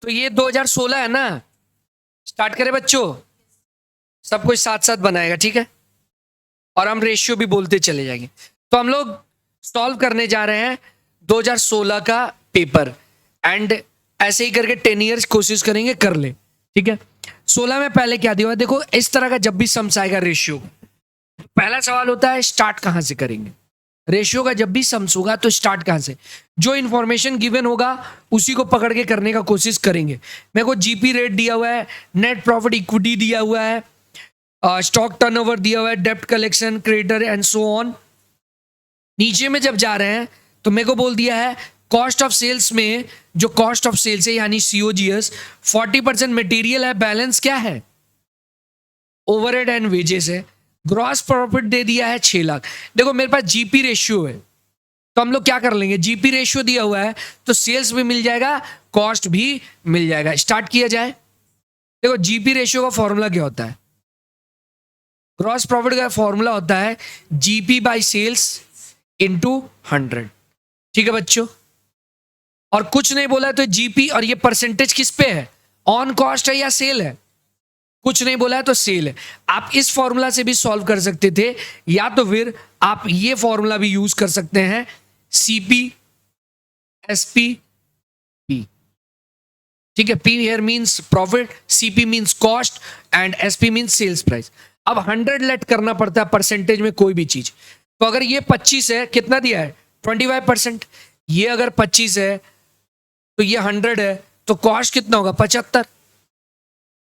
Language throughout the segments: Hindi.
तो ये 2016 है ना। स्टार्ट करें बच्चों, सब कुछ साथ साथ बनाएगा, ठीक है। और हम रेशियो भी बोलते चले जाएंगे। तो हम लोग सॉल्व करने जा रहे हैं 2016 का पेपर, एंड ऐसे ही करके 10 ईयर्स कोशिश करेंगे कर ले, ठीक है। 16 में पहले क्या दिया हुआ है देखो, इस तरह का जब भी सम्स आएगा रेशियो, पहला सवाल होता है स्टार्ट कहां से करेंगे। रेशियो का जब भी सम्स होगा तो स्टार्ट कहां से, जो इंफॉर्मेशन गिवन होगा उसी को पकड़ के करने का कोशिश करेंगे। मेरे को जीपी रेट दिया हुआ है, नेट प्रॉफिट इक्विटी दिया हुआ है, स्टॉक टर्नओवर दिया हुआ है, डेप्ट collection, creditor and so on. नीचे में जब जा रहे हैं तो मेरे को बोल दिया है कॉस्ट ऑफ सेल्स में, जो कॉस्ट ऑफ सेल्स है यानी सीओजीएस, 40% मटेरियल है, बैलेंस क्या है, ओवरहेड एंड वेजेस है। ग्रॉस प्रॉफिट दे दिया है 6 लाख। देखो मेरे पास जीपी रेशियो है, तो हम लोग क्या कर लेंगे, जीपी रेशियो दिया हुआ है तो सेल्स भी मिल जाएगा, कॉस्ट भी मिल जाएगा। स्टार्ट किया जाए। देखो जीपी रेशियो का फॉर्मूला क्या होता है, ग्रॉस प्रॉफिट का फॉर्मूला होता है जीपी बाई सेल्स इंटू 100, ठीक है बच्चों। और कुछ नहीं बोला है तो जीपी, और ये परसेंटेज किस पे है, ऑन कॉस्ट है या सेल है, कुछ नहीं बोला है तो सेल है। आप इस फॉर्मूला से भी सॉल्व कर सकते थे, या तो फिर आप ये फॉर्मूला भी यूज कर सकते हैं, सीपी एसपी पी, ठीक है। P here means profit, CP means cost and SP means sales price. अब 100 लेट करना पड़ता है परसेंटेज में कोई भी चीज। तो अगर ये 25 है, कितना दिया है 25%, ये अगर 25 है तो ये 100 है, तो कॉस्ट कितना होगा 75।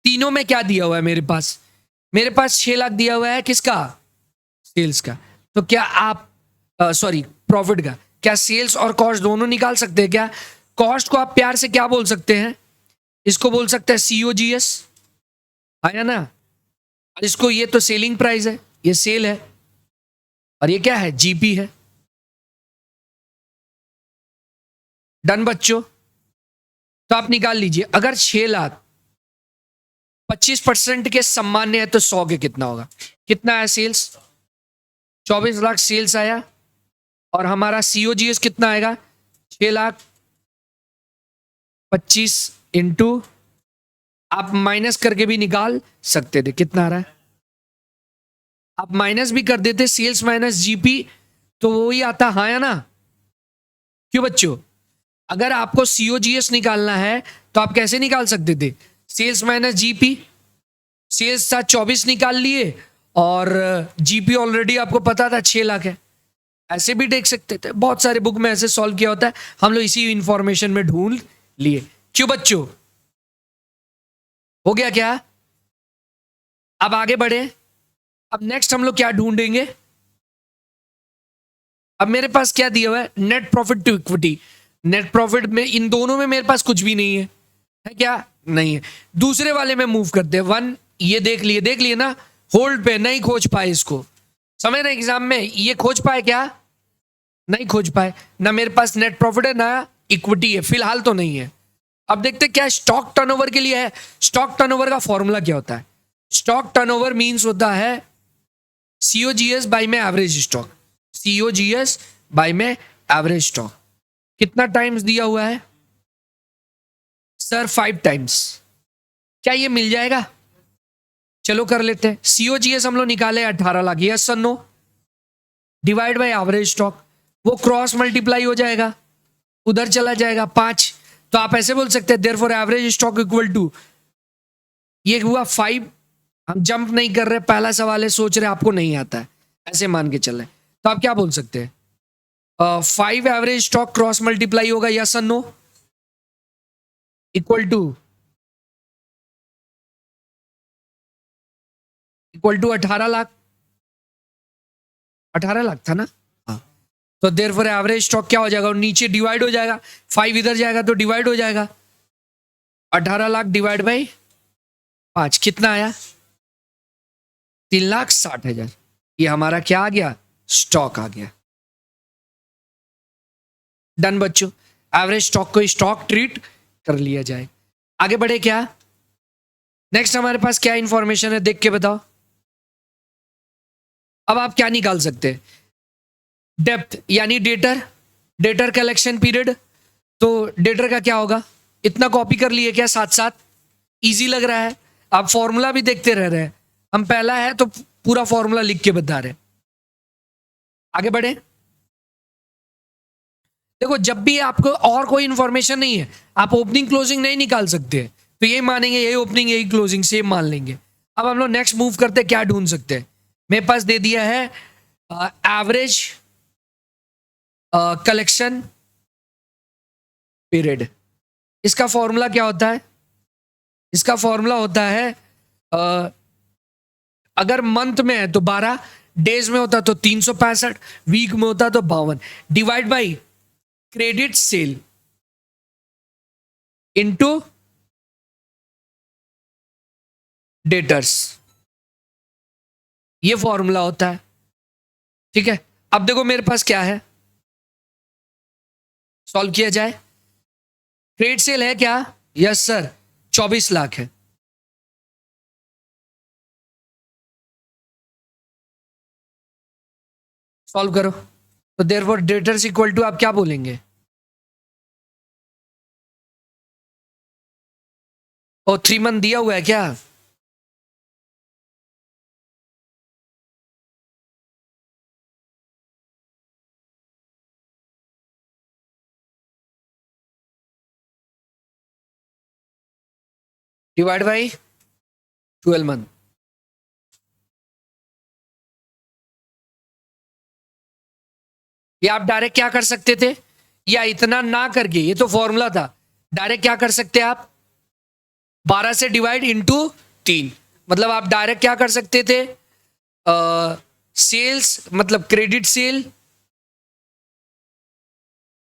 तीनों में क्या दिया हुआ है मेरे पास, मेरे पास 6 लाख दिया हुआ है, किसका, सेल्स का। तो क्या आप सॉरी प्रॉफिट का, क्या सेल्स और कॉस्ट दोनों निकाल सकते हैं क्या। कॉस्ट को आप प्यार से क्या बोल सकते हैं, इसको बोल सकते हैं सीओजीएस, आया ना। और इसको, ये तो सेलिंग प्राइस है, ये सेल है, और ये क्या है जीपी है। डन बच्चों। तो आप निकाल लीजिए, अगर 6 लाख 25% के सामान्य है तो 100 के कितना होगा, कितना है सेल्स, 24 लाख सेल्स आया, और हमारा सीओजीएस कितना आएगा 6 लाख 25 इंटू, आप माइनस करके भी निकाल सकते थे कितना आ रहा है, आप माइनस भी कर देते, सेल्स माइनस जीपी तो वो ही आता, हाँ या ना। क्यों बच्चों, अगर आपको सीओजीएस निकालना है तो आप कैसे निकाल सकते थे, सेल्स माइनस जीपी, सेल्स था 24 निकाल लिए, और जीपी ऑलरेडी आपको पता था 6 लाख है, ऐसे भी देख सकते थे। बहुत सारे बुक में ऐसे सॉल्व किया होता है, हम लोग इसी इंफॉर्मेशन में ढूंढ लिए। क्यों बच्चों, हो गया क्या। अब आगे बढ़े, अब नेक्स्ट हम लोग क्या ढूंढेंगे। अब मेरे पास क्या दिया हुआ है, net profit to equity. Net profit में इन दोनों में मेरे पास कुछ भी नहीं है क्या, नहीं है। दूसरे वाले में मूव करते हैं, 1 ये देख लिए ना, होल्ड पे, नहीं खोज पाए इसको, समझ रहे एग्जाम में, ये खोज पाए क्या, नहीं खोज पाए ना। मेरे पास नेट प्रॉफिट है ना इक्विटी है, फिलहाल तो नहीं है। अब देखते क्या स्टॉक टर्नओवर के लिए है। स्टॉक टर्नओवर का फॉर्मूला क्या होता है, स्टॉक टर्नओवर मींस होता है सीओजीएस बाय में एवरेज स्टॉक, सीओजीएस बाय में एवरेज स्टॉक। कितना टाइम्स दिया हुआ है सर, 5 टाइम्स। क्या ये मिल जाएगा, चलो कर लेते हैं। सीओजीएस हम लोग निकाले 18 lakh, yes sir no, divide by average stock, वो क्रॉस मल्टीप्लाई हो जाएगा, उधर चला जाएगा 5। तो आप ऐसे बोल सकते हैं therefore average stock equal to, ये हुआ 5। हम जंप नहीं कर रहे, पहला सवाल है, सोच रहे आपको नहीं आता है, ऐसे मान के चल रहे। तो आप क्या बोल सकते हैं, 5 एवरेज स्टॉक क्रॉस मल्टीप्लाई होगा, यस और no, equal to 18 lakh, 18 lakh था ना, हाँ। तो देयरफॉर एवरेज स्टॉक क्या हो जाएगा, और नीचे डिवाइड हो जाएगा, 5 इधर जाएगा तो डिवाइड हो जाएगा, 18 लाख डिवाइड बाई 5 कितना आया 3,60,000। ये हमारा क्या आ गया, स्टॉक आ गया। डन बच्चों, एवरेज स्टॉक को स्टॉक ट्रीट कर लिया जाए। आगे बढ़े क्या, नेक्स्ट हमारे पास क्या इंफॉर्मेशन है, देख के बताओ। अब आप क्या निकाल सकते हैं, डेप्थ यानी डेटर, डेटर कलेक्शन पीरियड। तो डेटर का क्या होगा, इतना कॉपी कर लिए क्या साथ साथ? इजी लग रहा है? आप फॉर्मूला भी देखते रह रहे हैं, हम पहला है तो पूरा फॉर्मूला लिख के बता रहे हैं। आगे बढ़े। देखो जब भी आपको और कोई इंफॉर्मेशन नहीं है, आप ओपनिंग क्लोजिंग नहीं निकाल सकते, तो यही मानेंगे यही ओपनिंग यही क्लोजिंग सेम मान लेंगे। अब हम लोग नेक्स्ट मूव करते हैं, क्या ढूंढ सकते हैं? मेरे पास दे दिया है एवरेज कलेक्शन पीरियड। इसका फॉर्मूला क्या होता है? इसका फॉर्मूला होता है अगर मंथ में है तो 12, डेज में होता तो 365, वीक में होता तो 52, divide by credit sale into debtors, ये फॉर्मूला होता है। ठीक है, अब देखो मेरे पास क्या है, सॉल्व किया जाए। क्रेडिट सेल है क्या? यस सर, 24 लाख है। सॉल्व करो। तो देयरफॉर डेटर्स इक्वल टू आप क्या बोलेंगे? ओ 3 मंथ दिया हुआ है क्या? Divide by 12 month. ये आप डायरेक्ट क्या कर सकते थे, या इतना ना करके, ये तो फॉर्मूला था, डायरेक्ट क्या कर सकते आप, 12 से डिवाइड इंटू 3, मतलब आप डायरेक्ट क्या कर सकते थे, सेल्स मतलब credit sale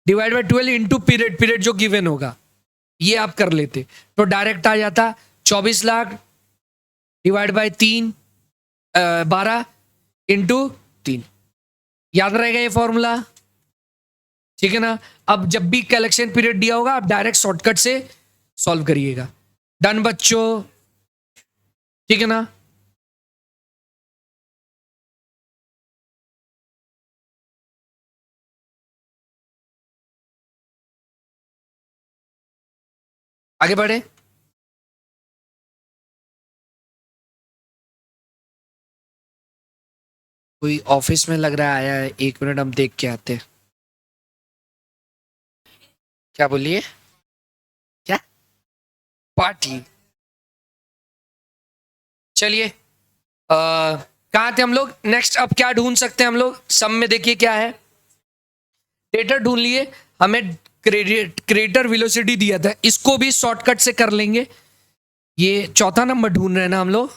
divide by 12 into period, period जो गिवन होगा ये आप कर लेते, तो डायरेक्ट आ जाता 24 लाख डिवाइड बाई 3, 12 इंटू 3। याद रहेगा ये फॉर्मूला? ठीक है ना। अब जब भी कलेक्शन पीरियड दिया होगा आप डायरेक्ट शॉर्टकट से सॉल्व करिएगा। डन बच्चों, ठीक है ना। आगे बढ़े। कोई ऑफिस में लग रहा है आया है, 1 मिनट हम देख के आते हैं। क्या बोलिए? क्या पार्टी? चलिए कहाँ थे हम लोग? नेक्स्ट अब क्या ढूंढ सकते हैं हम लोग? सम में देखिए क्या है, डेटर ढूंढ लिए, हमें क्रेडिटर वेलोसिटी दिया था, इसको भी शॉर्टकट से कर लेंगे। ये चौथा नंबर ढूंढ रहे हैं ना हम लोग?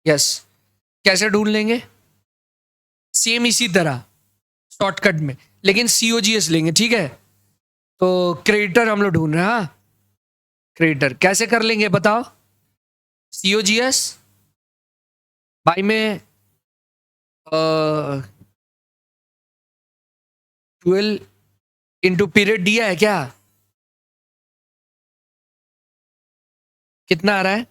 यस। कैसे ढूंढ लेंगे? सेम इसी तरह शॉर्टकट में, लेकिन सीओजीएस लेंगे। ठीक है, तो क्रेडिटर हम लोग ढूंढ रहे हैं। हाँ, क्रेडिटर कैसे कर लेंगे बताओ? सीओजीएस भाई में 12 इंटू पीरियड दिया है क्या? कितना आ रहा है?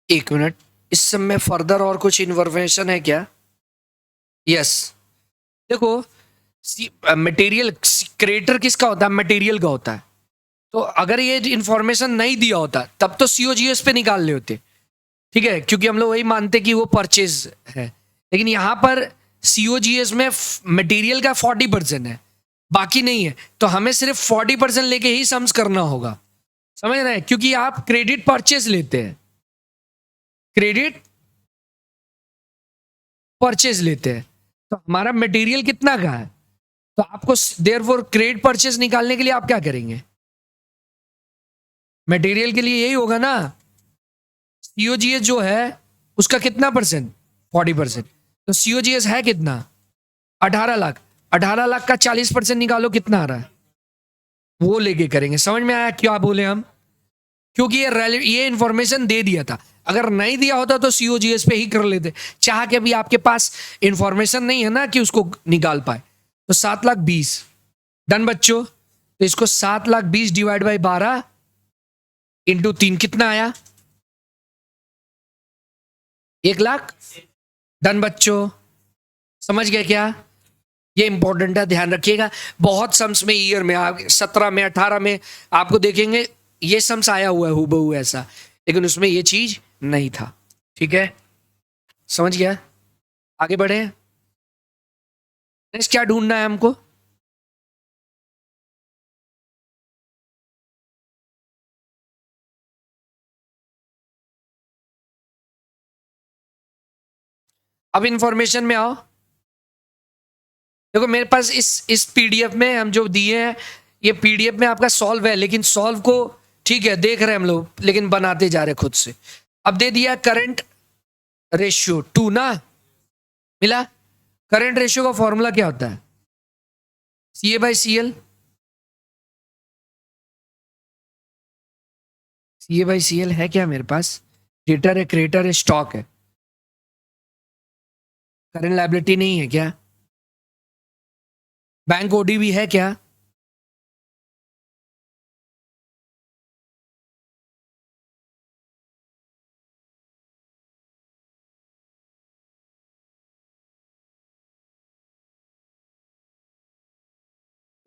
एक मिनट, इस सब में फर्दर और कुछ इन्फॉर्मेशन है क्या? यस। देखो मटेरियल क्रेडिटर किसका होता है? मटेरियल का होता है। तो अगर ये इंफॉर्मेशन नहीं दिया होता तब तो सीओजीएस पे निकाल ले होते। ठीक है, क्योंकि हम लोग वही मानते कि वो परचेज है, लेकिन यहां पर सीओजीएस में मटेरियल का 40% है, बाकी नहीं है, तो हमें सिर्फ 40% लेके ही सम्स करना होगा। समझ रहे हैं? क्योंकि आप क्रेडिट परचेज लेते हैं, क्रेडिट परचेज लेते हैं, तो हमारा मटेरियल कितना का है, तो आपको देयरफॉर क्रेडिट परचेज निकालने के लिए आप क्या करेंगे? मटेरियल के लिए यही होगा ना, सीओजीएस जो है उसका कितना परसेंट? 40%। तो सीओजीएस है कितना? 18 लाख। 18 लाख का 40% निकालो, कितना आ रहा है? वो लेके करेंगे। समझ में आया क्या बोले हम? क्योंकि ये इंफॉर्मेशन दे दिया था, अगर नहीं दिया होता तो सीओजीएस पे ही कर लेते, चाह के भी आपके पास इंफॉर्मेशन नहीं है ना कि उसको निकाल पाए। तो 7,20,000 डन बच्चों। तो इसको 7,20,000 डिवाइड बाई 12 इंटू 3 कितना आया? 1 लाख। डन बच्चों, समझ गए क्या? ये इंपॉर्टेंट है, ध्यान रखिएगा। बहुत सम्स में ईयर में 17 में 18 में आपको देखेंगे ये सम्स आया हुआ है हूबहू ऐसा, लेकिन उसमें ये चीज नहीं था। ठीक है, समझ गया? आगे बढ़े। नेक्स्ट क्या ढूंढना है हमको? अब इंफॉर्मेशन में आओ। देखो मेरे पास इस पीडीएफ में हम जो दिए हैं, ये पीडीएफ में आपका सॉल्व है, लेकिन सॉल्व को ठीक है देख रहे हैं हम लोग, लेकिन बनाते जा रहे खुद से। अब दे दिया करंट रेशियो 2 ना, मिला। करंट रेशियो का फॉर्मूला क्या होता है? CA/CL। CA/CL है क्या मेरे पास? डेटर है, क्रेडिटर है, स्टॉक है। करंट लायबिलिटी नहीं है क्या? बैंक ओडी भी है क्या?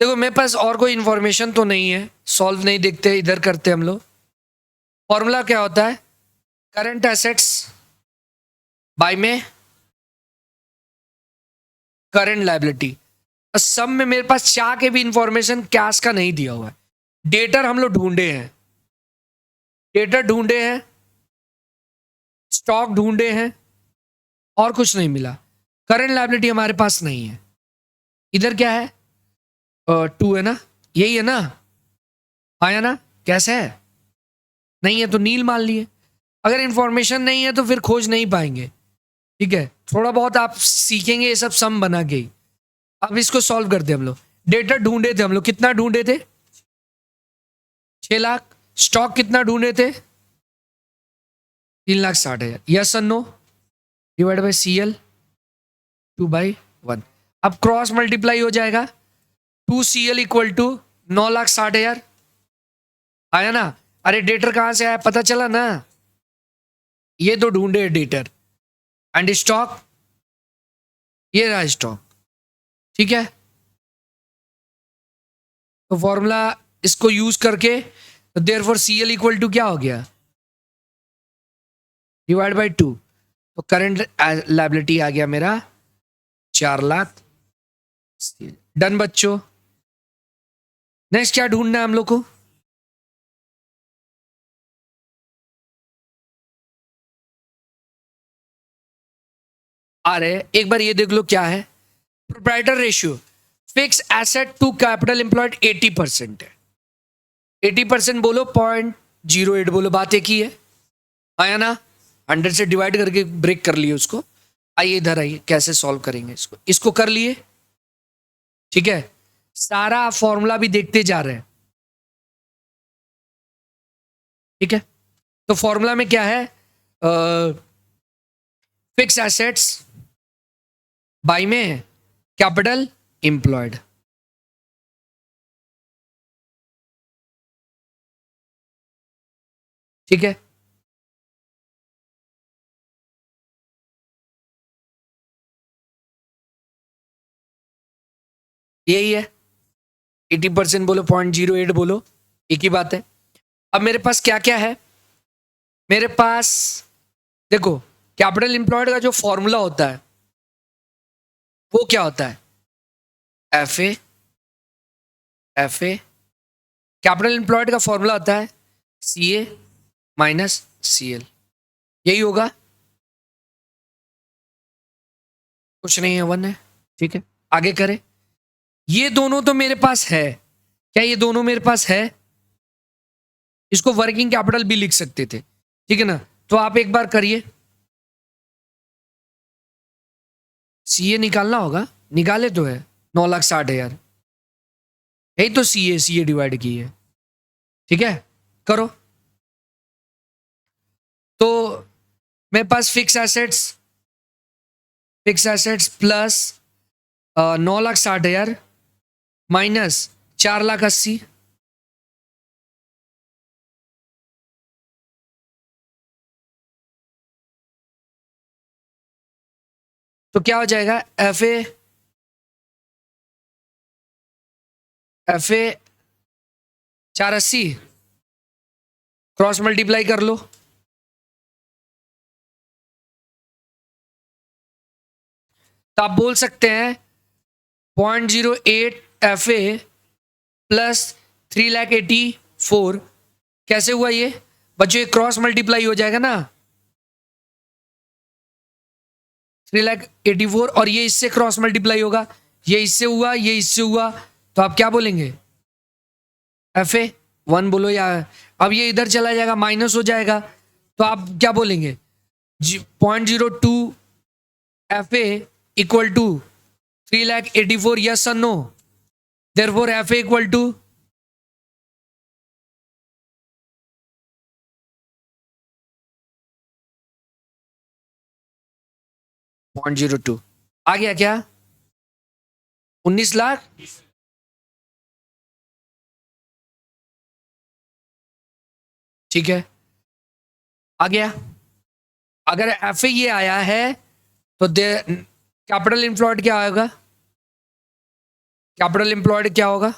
देखो मेरे पास और कोई इंफॉर्मेशन तो नहीं है, सॉल्व नहीं देखते इधर करते हम लोग। फॉर्मूला क्या होता है? करंट एसेट्स बाय में करंट लायबिलिटी। सब में मेरे पास चाह के भी इंफॉर्मेशन कैश का नहीं दिया हुआ है। डेटर हम लोग ढूंढे हैं, डेटर ढूंढे हैं, स्टॉक ढूंढे हैं, और कुछ नहीं मिला। करंट लायबिलिटी हमारे पास नहीं है। इधर क्या है? 2 है ना, यही है ना, आया ना? कैसे है? नहीं है तो नील मान लिए। अगर इंफॉर्मेशन नहीं है तो फिर खोज नहीं पाएंगे। ठीक है, थोड़ा बहुत आप सीखेंगे ये सब सम बना के ही। अब इसको सॉल्व करते हम लोग। डेटा ढूंढे थे हम लोग, कितना ढूंढे थे? 6 लाख। स्टॉक कितना ढूंढे थे? 3,60,000। यस और नो? Divide bye CL 2/1। अब क्रॉस मल्टीप्लाई हो जाएगा। 2CL equal to 9,60,000। आया ना? अरे डेटर कहां से आया पता चला ना? ये तो ढूंढे डेटर। एंड स्टॉक, ये रहा स्टॉक। ठीक है, तो फॉर्मूला इसको यूज करके देयरफॉर CL इक्वल टू क्या हो गया? Divide by 2। तो करंट लायबिलिटी आ गया मेरा 4,00,000। डन बच्चों। नेक्स्ट क्या ढूंढना है हम लोग को? आ रहे, एक बार ये देख लो क्या है। Proprietor ratio fix asset to capital employed 80% है। 80% बोलो, 0.08 बोलो, बात एक ही है। आया ना? 100 से डिवाइड करके ब्रेक कर लिए उसको। आइए इधर आइए, कैसे सॉल्व करेंगे इसको। इसको कर लिए, ठीक है। सारा फॉर्मूला भी देखते जा रहे हैं, ठीक है। तो फॉर्मूला में क्या है? फिक्स एसेट्स बाय में कैपिटल एम्प्लॉयड। ठीक है, यही है। 80% बोलो, 0.08 बोलो, एक ही बात है। अब मेरे पास क्या क्या है? मेरे पास देखो, कैपिटल एम्प्लॉयड का जो फॉर्मूला होता है वो क्या होता है? एफ ए कैपिटल एम्प्लॉयड का फॉर्मूला होता है CA-CL। यही होगा, कुछ नहीं है, 1 है। ठीक है, आगे करें। ये दोनों तो मेरे पास है। क्या ये दोनों मेरे पास है? इसको वर्किंग कैपिटल भी लिख सकते थे, ठीक है ना। तो आप एक बार करिए, CA निकालना होगा, निकाले तो है 9,60,000। यही तो CA डिवाइड की है, ठीक है। करो तो मेरे पास फिक्स एसेट्स प्लस 9,60,000 माइनस 4,80,000। तो क्या हो जाएगा, एफ ए 480 क्रॉस मल्टीप्लाई कर लो, तो आप बोल सकते हैं 0.08 एफ ए प्लस 3,84,000 कैसे हुआ ये बच्चों, ये क्रॉस मल्टीप्लाई हो जाएगा ना, 3,84,000 और ये इससे क्रॉस मल्टीप्लाई होगा, ये इससे हुआ, ये इससे हुआ, तो आप क्या बोलेंगे, एफ ए 1 बोलो, या अब ये इधर चला जाएगा माइनस हो जाएगा, तो आप क्या बोलेंगे, 0.02 F A equal to 3,84,000, yes और no, therefore F A equal to 0.02 आ गया क्या, 19 लाख, ठीक है आ गया। अगर एफ ए ये आया है तो कैपिटल एम्प्लॉयड क्या आएगा, कैपिटल एम्प्लॉयड क्या होगा,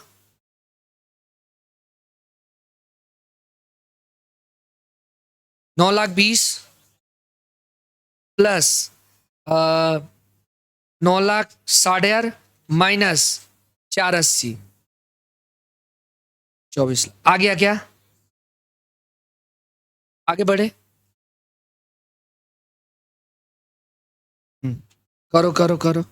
9,20,000 प्लस 9,60,000 माइनस 480, 24 आ गया क्या, आगे बढ़े, करो करो करो,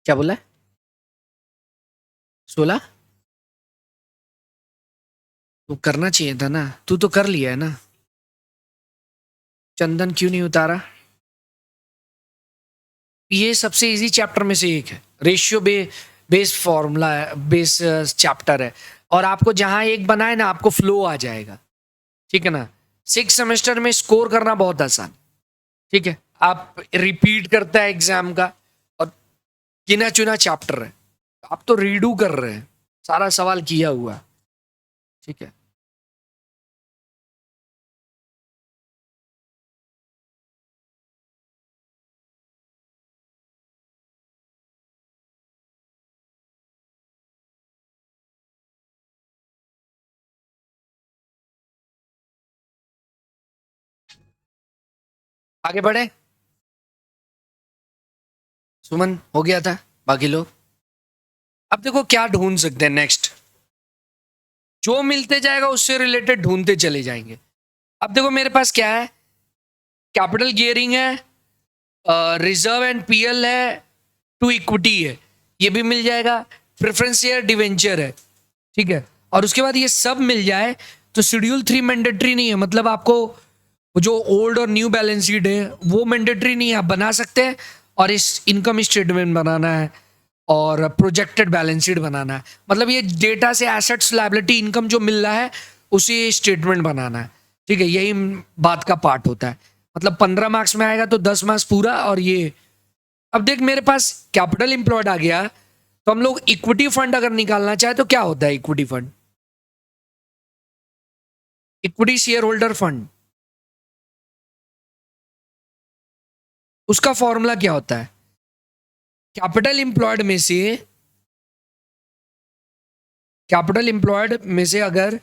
क्या बोला है, 16, तो करना चाहिए था ना, तू तो कर लिया है ना, चंदन क्यों नहीं उतारा, ये सबसे इजी चैप्टर में से एक है, रेशियो बेस फॉर्मूला है, बेस चैप्टर है, और आपको जहां एक बनाए ना आपको फ्लो आ जाएगा, ठीक है ना, 6 सेमेस्टर में स्कोर करना बहुत आसान, ठीक है, आप रिपीट करता है एग्जाम का और गिना चुना चैप्टर है, आप तो रीडू कर रहे हैं, सारा सवाल किया हुआ, ठीक है, आगे बढ़े, सुमन हो गया था, बाकी लोग अब देखो क्या ढूंढ सकते हैं नेक्स्ट, जो मिलते जाएगा उससे रिलेटेड ढूंढते चले जाएंगे। अब देखो मेरे पास क्या है, कैपिटल गियरिंग है, रिजर्व एंड पीएल है, टू इक्विटी है, ये भी मिल जाएगा, प्रेफरेंस शेयर डिवेंचर है, ठीक है, और उसके बाद ये सब मिल जाए तो शेड्यूल 3 मैंडेटरी नहीं है, मतलब आपको जो ओल्ड और न्यू बैलेंस शीट है वो मैंडेटरी नहीं है, आप बना सकते हैं, और इस इनकम स्टेटमेंट बनाना है और प्रोजेक्टेड बैलेंस शीट बनाना है, मतलब ये डेटा से एसेट्स लायबिलिटी इनकम जो मिल रहा है उसी स्टेटमेंट बनाना है, ठीक है, यही बात का पार्ट होता है, मतलब 15 मार्क्स में आएगा तो 10 मार्क्स पूरा, और ये अब देख मेरे पास कैपिटल एम्प्लॉयड आ गया, तो हम लोग इक्विटी फंड अगर निकालना चाहे तो क्या होता है, equity fund, equity share holder fund, उसका फॉर्मूला क्या होता है, कैपिटल एम्प्लॉयड में से अगर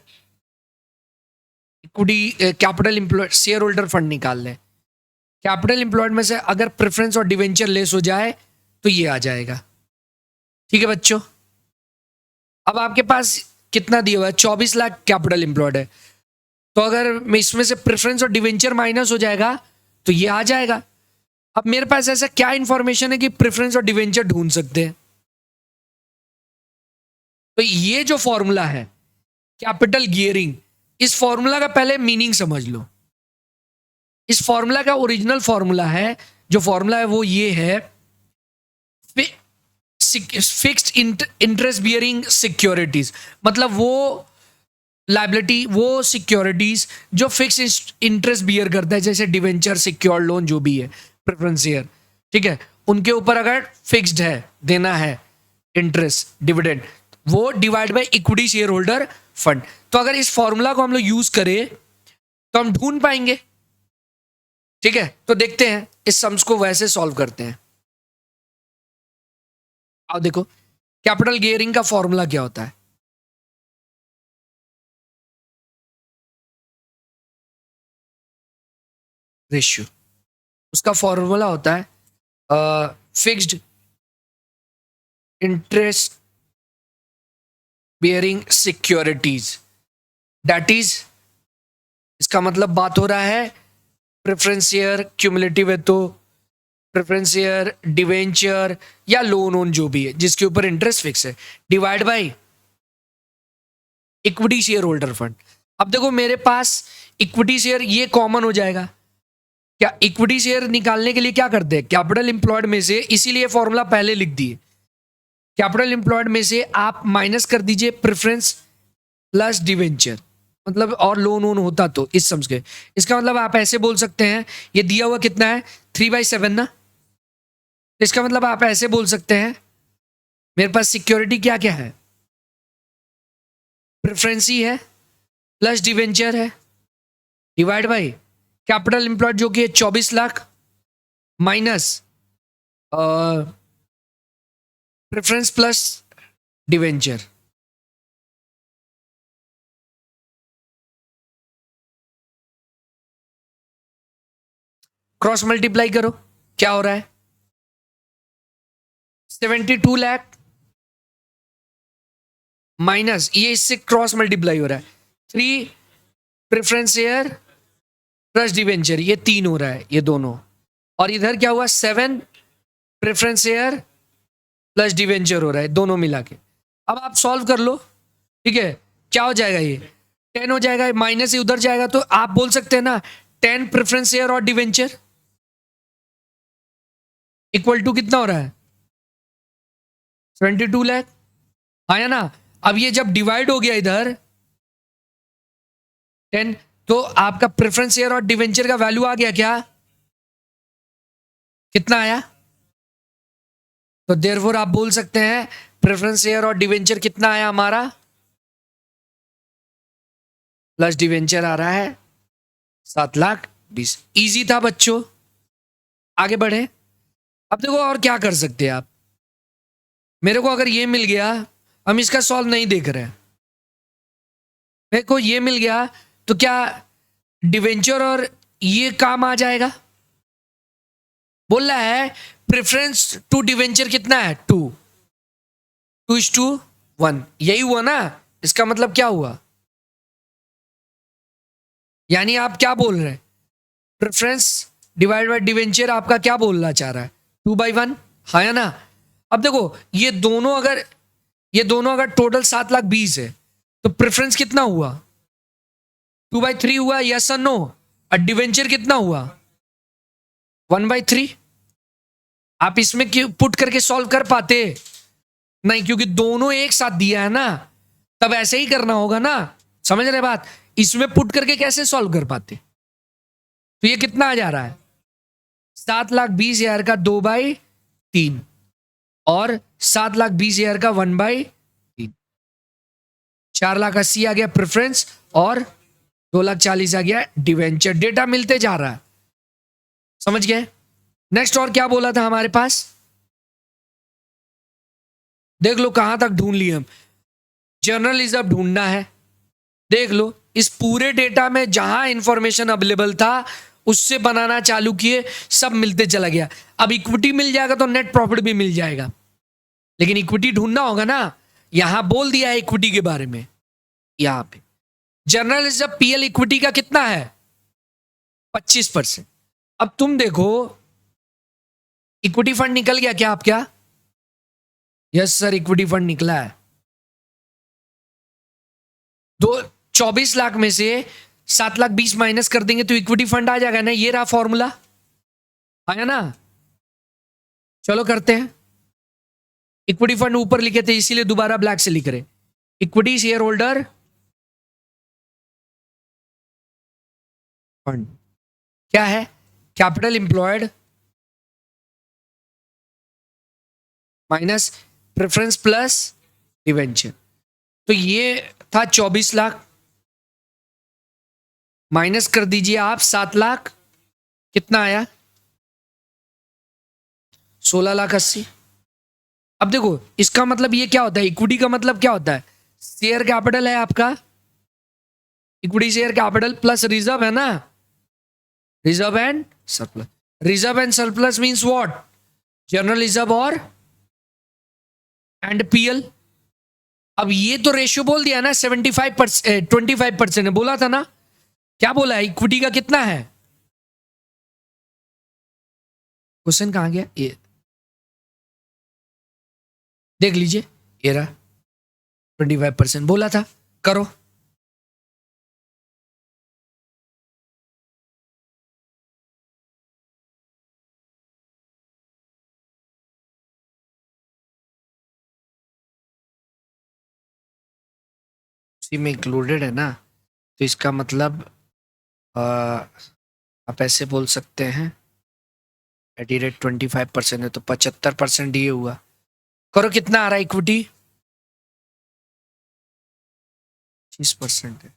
equity capital employed share holder fund निकाल लें, कैपिटल एम्प्लॉयड में से अगर प्रेफरेंस और डिवेंचर लेस हो जाए तो ये आ जाएगा, ठीक है बच्चों। अब आपके पास कितना दिया हुआ है, 24 लाख कैपिटल एम्प्लॉयड है, तो अगर मैं इसमें से प्रेफरेंस और डिवेंचर माइनस हो जाएगा तो ये आ जाएगा। अब मेरे पास ऐसा क्या इंफॉर्मेशन है कि प्रेफरेंस और डिवेंचर ढूंढ सकते हैं, तो ये जो फॉर्मूला है कैपिटल गियरिंग, इस फॉर्मूला का पहले मीनिंग समझ लो, इस फॉर्मूला का ओरिजिनल फॉर्मूला है, जो फॉर्मूला है वो ये है, फिक्स्ड इंटरेस्ट बियरिंग सिक्योरिटीज, मतलब वो लाइबिलिटी, वो सिक्योरिटीज जो फिक्स इंटरेस्ट बियर करता है, जैसे डिवेंचर, सिक्योर लोन, जो भी है, प्रेफरेंस शेयर, ठीक है, उनके ऊपर अगर फिक्स्ड है, देना है इंटरेस्ट डिविडेंड, वो divide by equity share holder fund. तो अगर इस फॉर्मूला को हम लोग यूज करें तो हम ढूंढ पाएंगे। ठीक है, तो देखते हैं इस सम्स को वैसे सॉल्व करते हैं। आओ देखो कैपिटल गियरिंग का फॉर्मूला क्या होता है। रेशियो, उसका फॉर्मूला होता है fixed interest bearing securities, that is, इसका मतलब बात हो रहा है प्रेफरेंस शेयर, क्यूमुलेटिव है तो प्रेफरेंस शेयर, डिवेंचर या लोन ओन जो भी है जिसके ऊपर इंटरेस्ट फिक्स है, divide by equity share holder fund. अब देखो मेरे पास इक्विटी शेयर ये कॉमन हो जाएगा। क्या इक्विटी शेयर निकालने के लिए क्या करते हैं, कैपिटल एम्प्लॉयड में से, इसीलिए फॉर्मूला पहले लिख दिए, कैपिटल एम्प्लॉयड में से आप माइनस कर दीजिए प्रेफरेंस प्लस डिवेंचर, मतलब और लोन ओन होता तो इस समझ के। इसका मतलब आप ऐसे बोल सकते हैं, ये दिया हुआ कितना है 3/7 ना, इसका मतलब आप ऐसे बोल सकते हैं मेरे पास सिक्योरिटी क्या क्या है, प्रेफरेंस ही है प्लस डिवेंचर है, डिवाइड बाई कैपिटल एम्प्लॉयड जो कि है 24 lakh minus preference plus debenture. Cross multiply करो क्या हो रहा है 72 लाख माइनस ये इससे क्रॉस मल्टीप्लाई हो रहा है 3 प्रेफरेंस शेयर प्लस डिवेंचर, ये 3 हो रहा है ये दोनों, और इधर क्या हुआ 7 प्रेफरेंस शेयर प्लस डिवेंचर हो रहा है दोनों मिला के। अब आप सॉल्व कर लो, ठीक है, क्या हो जाएगा ये 10 हो जाएगा, माइनस उधर जाएगा तो आप बोल सकते हैं ना 10 प्रेफरेंस शेयर और डिवेंचर इक्वल टू कितना हो रहा है 22 लाख, आया ना। अब ये जब डिवाइड हो गया इधर 10, तो आपका प्रेफरेंस शेयर और डिवेंचर का वैल्यू आ गया क्या, कितना आया, तो देयरफॉर आप बोल सकते हैं प्रेफरेंस शेयर और डिवेंचर कितना आया हमारा, प्लस डिवेंचर आ रहा है 7,20,000। इजी था बच्चों, आगे बढ़े। अब देखो और क्या कर सकते हैं आप, मेरे को अगर ये मिल गया, हम इसका सॉल्व नहीं देख रहे हैं, मेरे को ये मिल गया तो क्या डिवेंचर और ये काम आ जाएगा, बोल रहा है प्रेफरेंस टू डिवेंचर कितना है 2:1, यही हुआ ना, इसका मतलब क्या हुआ, यानी आप क्या बोल रहे हैं प्रेफरेंस डिवाइड बाय डिवेंचर आपका क्या बोलना चाह रहा है 2/1, हाँ या ना। अब देखो ये दोनों अगर टोटल 7,20,000 है तो प्रेफरेंस कितना हुआ 2/3 हुआ, यस और नो, और डिवेंचर कितना हुआ 1/3। आप इसमें पुट करके सॉल्व कर पाते नहीं, क्योंकि दोनों एक साथ दिया है ना, तब ऐसे ही करना होगा ना, समझ रहे बात, इसमें पुट करके कैसे सॉल्व कर पाते। तो ये कितना आ जा रहा है 7,20,000 का 2/3 और 7,20,000 का 1/3, 4,80,000 आ गया प्रेफरेंस और 2,40,000 आ गया डिवेंचर। डेटा मिलते जा रहा है, समझ गए। नेक्स्ट और क्या बोला था हमारे पास, देख लो कहां तक ढूंढ लिए हम, जर्नल रिजर्व ढूंढना है। देख लो इस पूरे डेटा में जहां इंफॉर्मेशन अवेलेबल था उससे बनाना चालू किए, सब मिलते चला गया। अब इक्विटी मिल जाएगा तो नेट प्रॉफिट भी मिल जाएगा, लेकिन इक्विटी ढूंढना होगा ना, यहां बोल दिया है इक्विटी के बारे में, यहां पे जर्नल रिजर्व पीएल इक्विटी का कितना है 25%। अब तुम देखो इक्विटी फंड निकल गया क्या, आप क्या, यस सर इक्विटी फंड निकला है, 24 लाख में से 7,20,000 माइनस कर देंगे तो इक्विटी फंड आ जाएगा ना, ये रहा फॉर्मूला, आया ना। चलो करते हैं, इक्विटी फंड ऊपर लिखे थे इसीलिए दोबारा ब्लैक से लिख रहे, इक्विटी शेयर होल्डर फंड क्या है, capital employed minus preference plus debenture. तो ये था 24 लाख, माइनस कर दीजिए आप 7 लाख, कितना आया? 16,80,000। अब देखो इसका मतलब ये क्या होता है, इक्विटी का मतलब क्या होता है? शेयर कैपिटल है आपका, equity share capital plus reserve है ना, reserve and surplus. Reserve and surplus means what? General reserve और एंड पीएल। अब ये तो रेशियो बोल दिया ना, 75%, 25% है, बोला था ना। क्या बोला है, इक्विटी का कितना है? क्वेश्चन कहां गया ये, देख लीजिए, ये रहा 25% बोला था। करो, उसी में इंक्लूडेड है ना, तो इसका मतलब आप ऐसे बोल सकते हैं, एटी रेट 25% है तो 75% ये हुआ। करो कितना आ रहा है इक्विटी? 30% है।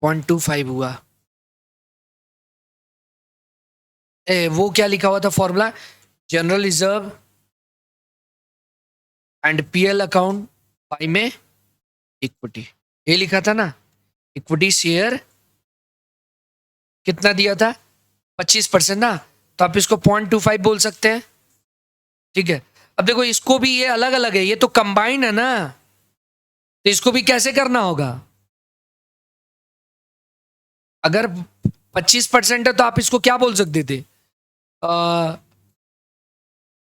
.25 हुआ। वो क्या लिखा हुआ था formula? General reserve and PL account by में इक्विटी, ये लिखा था ना। इक्विटी शेयर कितना दिया था? 25% ना, तो आप इसको 0.25 बोल सकते हैं। ठीक है, अब देखो इसको भी, ये अलग अलग है, ये तो कंबाइंड है ना, तो इसको भी कैसे करना होगा? अगर 25% है तो आप इसको क्या बोल सकते थे?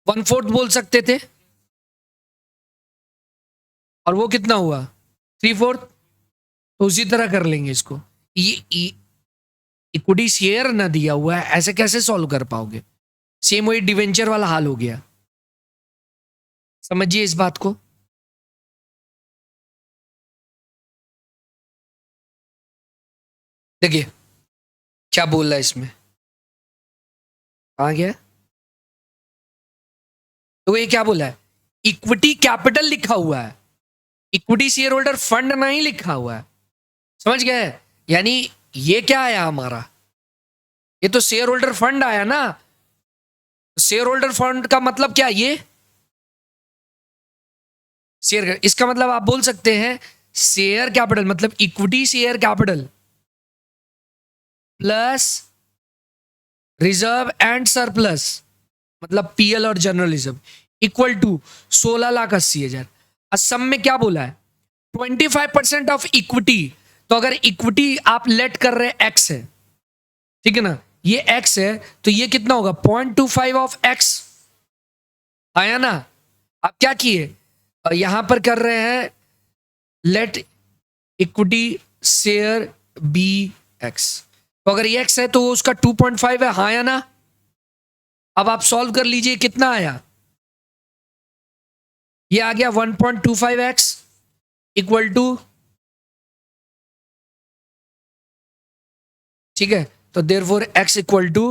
1/4 बोल सकते थे, और वो कितना हुआ? 3/4। तो उसी तरह कर लेंगे इसको। ये इक्विटी शेयर ना दिया हुआ है, ऐसे कैसे सॉल्व कर पाओगे? सेम वही डिवेंचर वाला हाल हो गया, समझिए इस बात को। देखिए क्या बोल रहा है इसमें, आ गया। तो ये क्या बोला है, इक्विटी कैपिटल लिखा हुआ है, इक्विटी शेयर होल्डर फंड नहीं लिखा हुआ है, समझ गए? यानी ये क्या आया हमारा, ये तो शेयर होल्डर फंड आया ना। शेयर होल्डर फंड का मतलब क्या, ये शेयर, इसका मतलब आप बोल सकते हैं शेयर कैपिटल मतलब equity share capital plus reserve and surplus मतलब पीएल और जनरल रिजर्व इक्वल टू 16,80,000। असम में क्या बोला है, 25% ऑफ इक्विटी। तो अगर इक्विटी आप लेट कर रहे हैं एक्स है, ठीक है ना, ये एक्स है, तो ये कितना होगा? 0.25 ऑफ एक्स आया ना। आप क्या किए, यहां पर कर रहे हैं let equity share be x, तो अगर ये एक्स है तो उसका 2.5 है, हाँ या ना? अब आप सॉल्व कर लीजिए, कितना आया? ये आ गया 1.25x इक्वल टू, ठीक है, तो देयरफॉर x इक्वल टू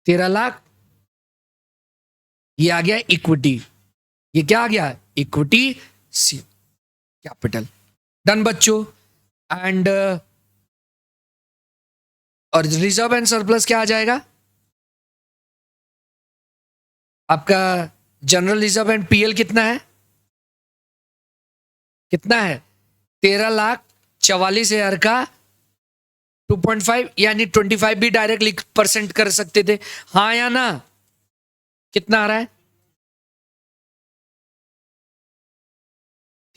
13,00,000। ये आ गया इक्विटी, ये क्या आ गया? इक्विटी सी कैपिटल। डन बच्चों। एंड और रिजर्व एंड सरप्लस क्या आ जाएगा आपका? जनरल रिजर्व एंड पीएल कितना है, कितना है? 13,44,000 का 2.5 यानी 25 भी डायरेक्ट परसेंट कर सकते थे, हाँ या ना? कितना आ रहा है?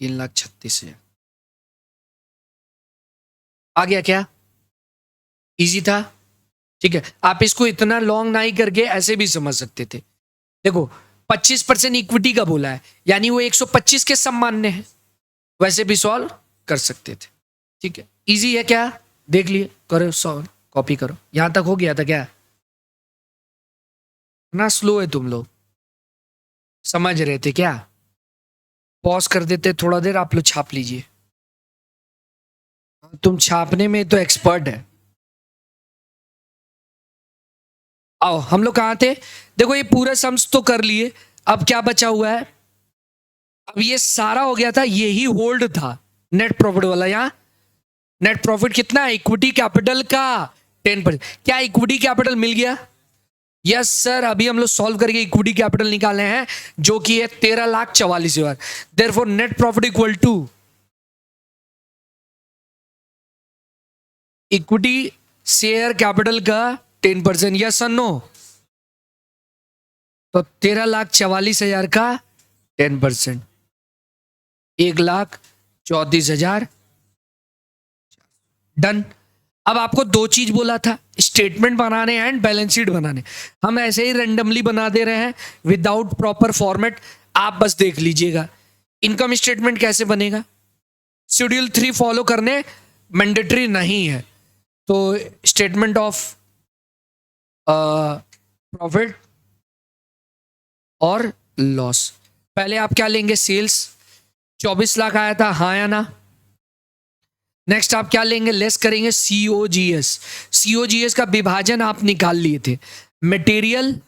3,36,000 आ गया क्या? इजी था, ठीक है। आप इसको इतना लॉन्ग नहीं करके ऐसे भी समझ सकते थे। देखो 25% इक्विटी का बोला है, यानी वो 125 के सामान्य है, वैसे भी सॉल्व कर सकते थे, ठीक है। इजी है क्या? देख लिए, करो सॉल्व, कॉपी करो। यहां तक हो गया था क्या? ना स्लो है तुम लोग, समझ रहे थे क्या? पॉज कर देते थोड़ा देर, आप लोग छाप लीजिए। तुम छापने में तो एक्सपर्ट है। आओ हम लोग कहाँ थे, देखो ये पूरा सम्स तो कर लिए, अब क्या बचा हुआ है, अब ये सारा हो गया था, यही होल्ड था नेट प्रॉफिट वाला। यहाँ नेट प्रॉफिट कितना है, इक्विटी कैपिटल का 10%। क्या इक्विटी कैपिटल मिल गया? यस सर, अभी हम लोग सॉल्व करके इक्विटी कैपिटल निकाले हैं जो कि है 13,44,000। Therefore net profit equal to equity share capital का 10%। यस सर नो, तो 13,44,000 का 10%, 1,34,000। डन। अब आपको दो चीज बोला था, स्टेटमेंट बनाने एंड बैलेंस शीट बनाने। हम ऐसे ही रेंडमली बना दे रहे हैं विदाउट प्रॉपर फॉर्मेट, आप बस देख लीजिएगा। इनकम स्टेटमेंट कैसे बनेगा, शेड्यूल 3 फॉलो करने मैंडेटरी नहीं है। तो स्टेटमेंट ऑफ प्रॉफिट और लॉस, पहले आप क्या लेंगे, सेल्स 24 लाख आया था, हाँ या ना। नेक्स्ट आप क्या लेंगे, लेस करेंगे सीओजीएस। सीओजीएस का विभाजन आप निकाल लिए थे, मटेरियल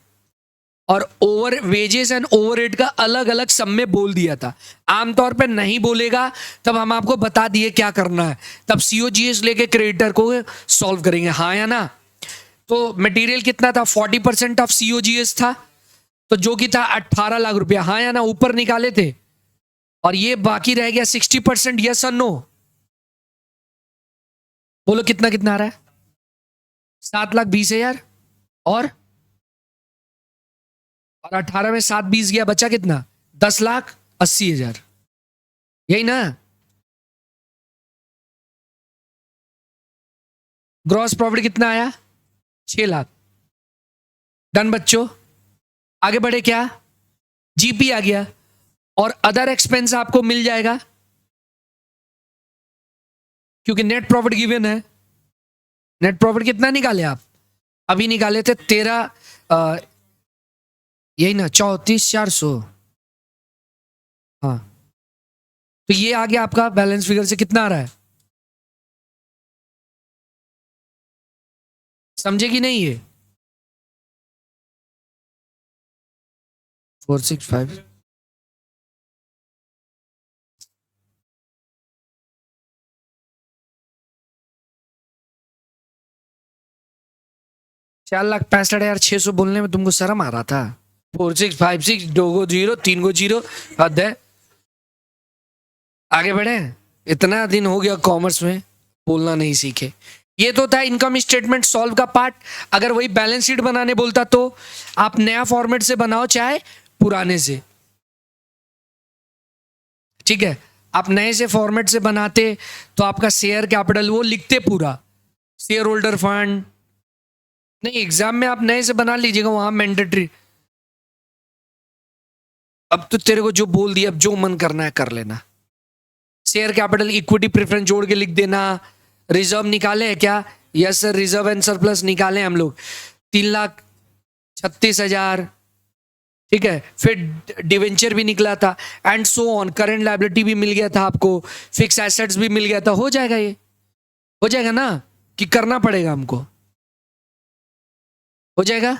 और ओवर वेजेस एंड ओवरहेड का अलग अलग सब में बोल दिया था। आमतौर पे नहीं बोलेगा तब हम आपको बता दिए क्या करना है, तब सीओजीएस लेके क्रेडिटर को सॉल्व करेंगे, हाँ या ना। तो मटेरियल कितना था, 40% ऑफ सीओजीएस था, तो जो कि था 18 लाख रुपया, हाँ या ना, ऊपर निकाले थे। और ये बाकी रह गया 60%, यस और नो। बोलो कितना कितना आ रहा है, 7,20,000 और 18 में 7,20 गया, बचा कितना, 10,80,000, यही ना। ग्रॉस प्रॉफिट कितना आया, 6 लाख। डन बच्चों, आगे बढ़े क्या, जीपी आ गया और अदर एक्सपेंस आपको मिल जाएगा क्योंकि नेट प्रॉफिट गिवन है। नेट प्रॉफिट कितना निकाले आप, अभी निकाले थे 13, यही ना, 34,400। हाँ, तो ये आ गया आपका बैलेंस फिगर से कितना आ रहा है, समझे कि नहीं, ये 465। चार लाख 65,600 बोलने में तुमको शर्म आ रहा था, 4656, 2 0 3 0, हद है। आगे बढ़े, इतना दिन हो गया कॉमर्स में, बोलना नहीं सीखे। ये तो था इनकम स्टेटमेंट सॉल्व का पार्ट। अगर वही बैलेंस शीट बनाने बोलता तो आप नया फॉर्मेट से बनाओ चाहे पुराने से, ठीक है। आप नए से फॉर्मेट से बनाते तो आपका शेयर कैपिटल वो लिखते पूरा, शेयर होल्डर फंड नहीं, एग्जाम में आप नए से बना लीजिएगा, वहां मैंडेटरी। अब तो तेरे को जो बोल दिया, अब जो मन करना है कर लेना। शेयर कैपिटल इक्विटी प्रेफरेंस जोड़ के लिख देना। रिजर्व निकाले हैं क्या, yes sir, reserve and surplus निकाले हम लोग 3,36,000, ठीक है। फिर डिवेंचर भी निकला था and so on, current liability भी मिल गया था आपको, फिक्स एसेट्स भी मिल गया था। हो जाएगा, ये हो जाएगा ना, कि करना पड़ेगा हमको, हो जाएगा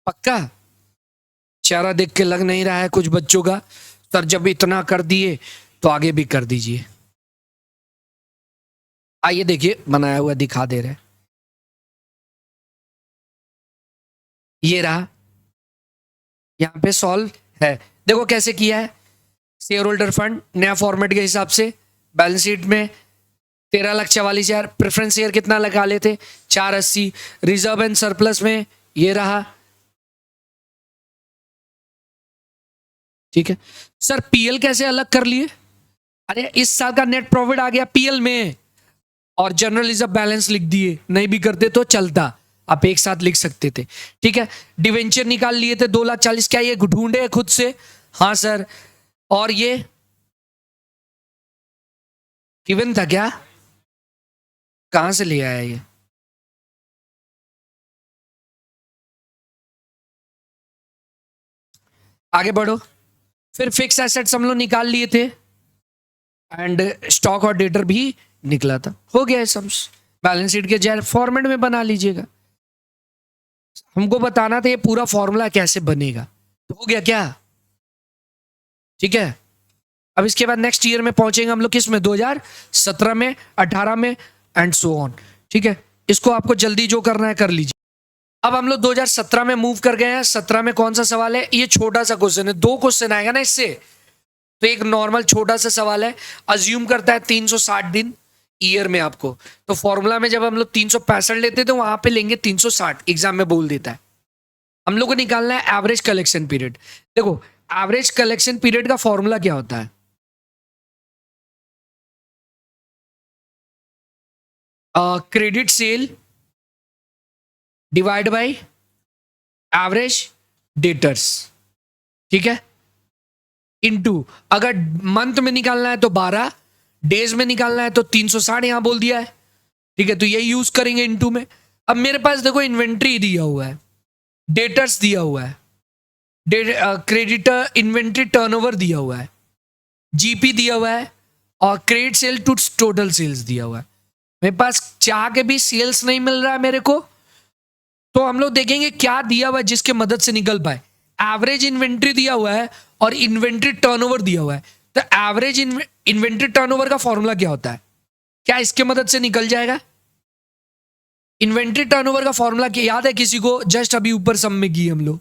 पक्का। चेहरा देख के लग नहीं रहा है कुछ बच्चों का, सर जब इतना कर दिए तो आगे भी कर दीजिए। आइए देखिए, बनाया हुआ दिखा दे रहे, ये रहा, यहां पे सॉल्व है। देखो कैसे किया है, शेयर होल्डर फंड नया फॉर्मेट के हिसाब से, बैलेंस शीट में 13,44,000, प्रेफरेंस शेयर कितना लगा लेते 480, रिजर्व एंड सरप्लस में ये रहा, ठीक है। सर पीएल कैसे अलग कर लिए, अरे इस साल का नेट प्रॉफिट आ गया पीएल में और जनरल रिजर्व बैलेंस लिख दिए, नहीं भी करते तो चलता, आप एक साथ लिख सकते थे, ठीक है। डिवेंचर निकाल लिए थे 2,40,000, क्या ये ढूंढे खुद से, हाँ सर। और ये गिवन था क्या, कहां से ले आया ये, आगे बढ़ो। फिर फिक्स एसेट्स हम लोग निकाल लिए थे एंड स्टॉक और डेटर भी निकला था, हो गया है सम्स। बैलेंस शीट के फॉर्मेट में बना लीजिएगा। हमको बताना था ये पूरा फॉर्मूला कैसे बनेगा, तो हो गया क्या? ठीक है। अब इसके बाद नेक्स्ट ईयर में पहुंचेंगे हम लोग किस में, 2017 में, 18 में एंड सो ऑन। ठीक है, इसको आपको जल्दी जो करना है कर लीजिए। अब हम लोग 2017 में मूव कर गए हैं। 17 में कौन सा सवाल है? ये छोटा सा क्वेश्चन है, 2 क्वेश्चन आएगा ना इससे। तो एक नॉर्मल छोटा सा सवाल है, अज्यूम करता है 360 दिन ईयर में आपको। तो फॉर्मूला में जब हम लोग 365 लेते तो वहां पे लेंगे 360, एग्जाम में बोल देता है। हम लोग को निकालना है एवरेज कलेक्शन पीरियड। देखो एवरेज कलेक्शन पीरियड का फॉर्मूला क्या होता है? Credit sale divide by average debtors. ठीक है, इनटू, अगर मंथ में निकालना है तो 12, डेज में निकालना है तो 360 यहां बोल दिया है। ठीक है, तो ये यूज करेंगे इनटू में। अब मेरे पास देखो इन्वेंट्री दिया हुआ है, डेटर्स दिया हुआ है, क्रेडिटर इन्वेंट्री टर्नओवर दिया हुआ है, जीपी दिया हुआ है, और credit sale to total sales दिया हुआ है। मेरे पास चाह के भी सेल्स नहीं मिल रहा है मेरे को, तो हम लोग देखेंगे क्या दिया हुआ है जिसके मदद से निकल पाए। एवरेज इन्वेंट्री दिया हुआ है और इन्वेंट्री टर्नओवर दिया हुआ है। तो एवरेज इन्वेंट्री टर्नओवर का फॉर्मूला क्या होता है? क्या इसके मदद से निकल जाएगा? इन्वेंट्री टर्नओवर का फॉर्मूला क्या याद है किसी को? जस्ट अभी ऊपर सम में की हम लोग,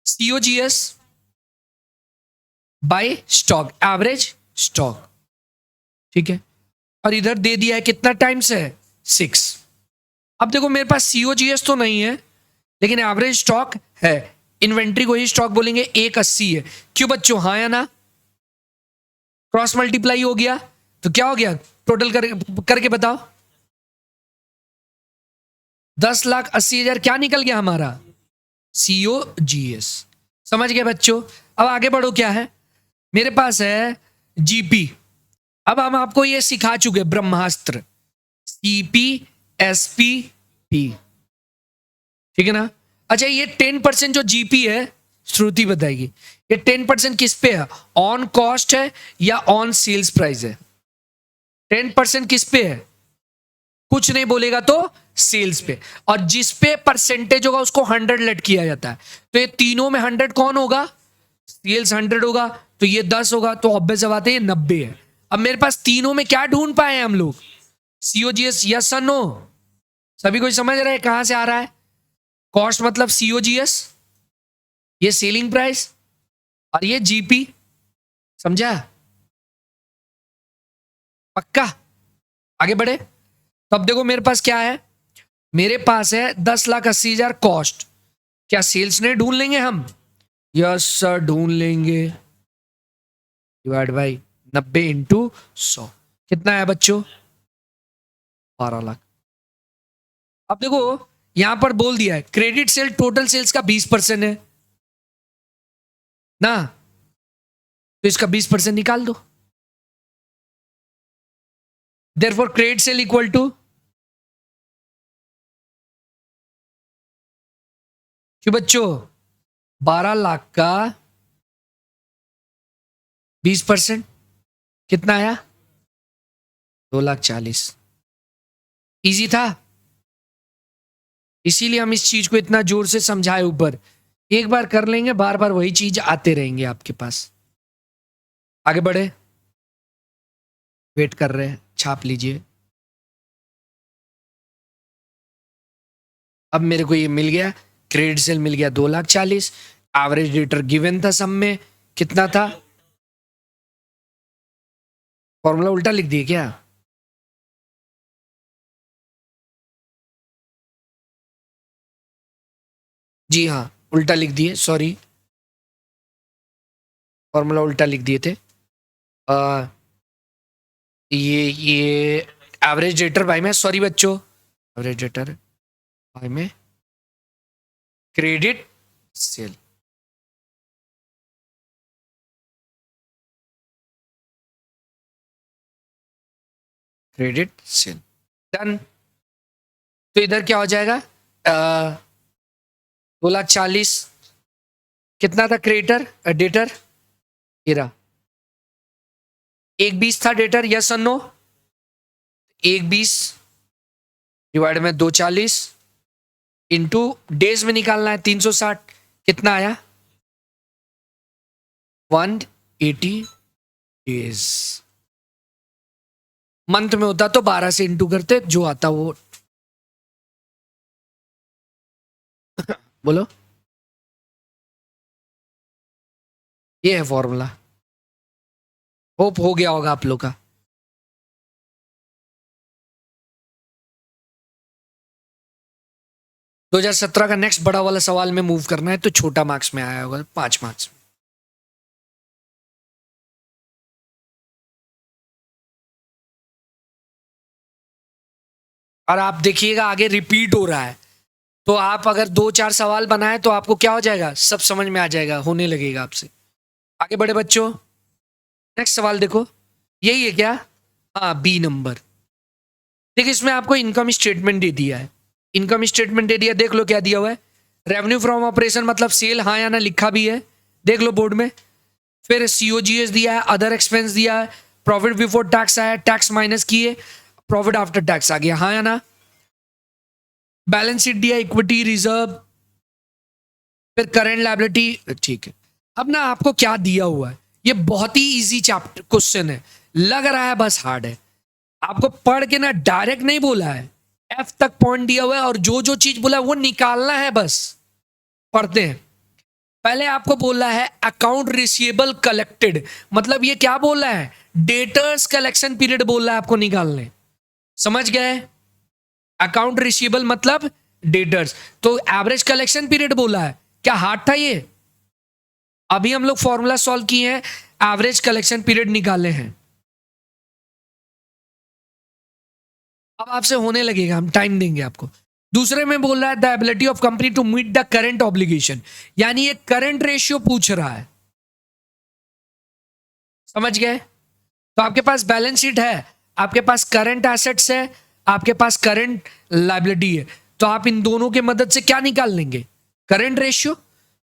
COGS by stock, average stock. ठीक है, और इधर दे दिया है कितना टाइम्स है, 6। अब देखो मेरे पास COGS तो नहीं है लेकिन एवरेज स्टॉक है। इन्वेंट्री को ही स्टॉक बोलेंगे, 180 है। क्यों बच्चों, हाँ या ना? क्रॉस मल्टीप्लाई हो गया तो क्या हो गया, टोटल करके बताओ। 10,80,000 क्या निकल गया हमारा, COGS। समझ गए बच्चों? अब आगे बढ़ो, क्या है मेरे पास है, जीपी। अब हम आपको ये सिखा चुके ब्रह्मास्त्र, CP SP P। ठीक है ना? अच्छा, ये 10% जो जीपी है, श्रुति बताएगी, ये 10% किस पे है, ऑन कॉस्ट है या ऑन सेल्स प्राइस है? 10% किस पे है? कुछ नहीं बोलेगा तो सेल्स पे, और जिस पे परसेंटेज होगा उसको 100 लेट किया जाता है। तो ये तीनों में 100 कौन होगा, सेल्स 100 होगा, तो ये 10 होगा, तो ऑब्वियस बात है ये 90 है। अब मेरे पास तीनों में क्या ढूंढ पाए हम लोग, COGS, यस और नो? सभी कोई समझ रहा है कहां से आ रहा है? कॉस्ट मतलब COGS, ये सेलिंग प्राइस, और ये जीपी। समझा? पक्का? आगे बढ़े। तो अब देखो मेरे पास क्या है, मेरे पास है 10,80,000 कॉस्ट। क्या सेल्स ने ढूंढ लेंगे हम? यस सर, ढूंढ लेंगे। डिवाइड बाई 90 इंटू 100, कितना है बच्चों, 12 लाख। अब देखो यहां पर बोल दिया है क्रेडिट सेल टोटल सेल्स का 20% है ना, तो इसका 20% निकाल दो। Therefore credit sale equal to, क्यों बच्चों, 12 लाख का 20% कितना आया, 2,40,000। इजी था, इसीलिए हम इस चीज को इतना जोर से समझाए ऊपर। एक बार कर लेंगे, बार बार वही चीज आते रहेंगे आपके पास। आगे बढ़े, वेट कर रहे हैं, छाप लीजिए। अब मेरे को ये मिल गया, क्रेडिट सेल मिल गया 2,40,000। एवरेज डेटर गिवन था सब में, कितना था, फॉर्मूला उल्टा लिख दिए क्या? जी हाँ, उल्टा लिख दिए, सॉरी, फॉर्मूला उल्टा लिख दिए थे। आ, ये एवरेज डेटर भाई में, सॉरी बच्चों, एवरेज डेटर भाई में credit sale. Credit sale done. तो इधर क्या हो जाएगा, 2,40,000, कितना था क्रेडिटर डेटर, ये रहा, 1,20 था डेटर, यस और नो? 1 20 डिवाइड में 240 इंटू डेज में निकालना है 360, कितना आया 180 डेज। मंथ में होता तो 12 से इंटू करते, जो आता वो बोलो। ये है फॉर्मूला, होप हो गया होगा आप लोग का। दो 2017 का नेक्स्ट बड़ा वाला सवाल में मूव करना है तो छोटा मार्क्स में आया होगा, 5 मार्क्स में। और आप देखिएगा आगे रिपीट हो रहा है, तो आप अगर 2 4 सवाल बनाए तो आपको क्या हो जाएगा, सब समझ में आ जाएगा, होने लगेगा आपसे। आगे बड़े बच्चों, नेक्स्ट सवाल देखो, यही है क्या? हाँ, बी नंबर। देखिए इसमें आपको इनकम स्टेटमेंट दे दिया है, इनकम स्टेटमेंट दे दिया, देख लो क्या दिया हुआ है। रेवेन्यू फ्रॉम ऑपरेशन मतलब सेल, हाँ या ना लिखा भी है, देख लो बोर्ड में। फिर सीओजीएस दिया है, अदर एक्सपेंस दिया है, प्रॉफिट बिफोर टैक्स आया, टैक्स माइनस किए, प्रॉफिट आफ्टर टैक्स आ गया, हाँ या ना। बैलेंस शीट दिया, इक्विटी रिजर्व, फिर करंट लायबिलिटी, ठीक है। अब ना आपको क्या दिया हुआ है, ये बहुत ही इजी चैप्टर क्वेश्चन है, लग रहा है बस हार्ड है। आपको पढ़ के ना डायरेक्ट नहीं बोला है, एफ तक पॉइंट दिया हुआ है और जो जो चीज बोला है वो निकालना है बस। पढ़ते हैं, पहले आपको बोला है अकाउंट रिसीवेबल कलेक्टेड, मतलब ये क्या बोला है, डेटर्स कलेक्शन पीरियड बोला है आपको निकालने, समझ गए? अकाउंट रिसीवेबल मतलब डेटर्स, तो एवरेज कलेक्शन पीरियड बोला है, क्या हार्ड था ये? अभी हम लोग फॉर्मूला सॉल्व किए हैं, एवरेज कलेक्शन पीरियड निकाले हैं। अब आपसे होने लगेगा, हम टाइम देंगे आपको। दूसरे में बोल रहा है the ability of company to meet the current obligation, यानी ये करंट रेशियो पूछ रहा है, समझ गए? तो आपके पास बैलेंस शीट है, आपके पास करंट एसेट्स है, आपके पास करंट लायबिलिटी है, तो आप इन दोनों के मदद से क्या निकाल लेंगे, करंट रेशियो।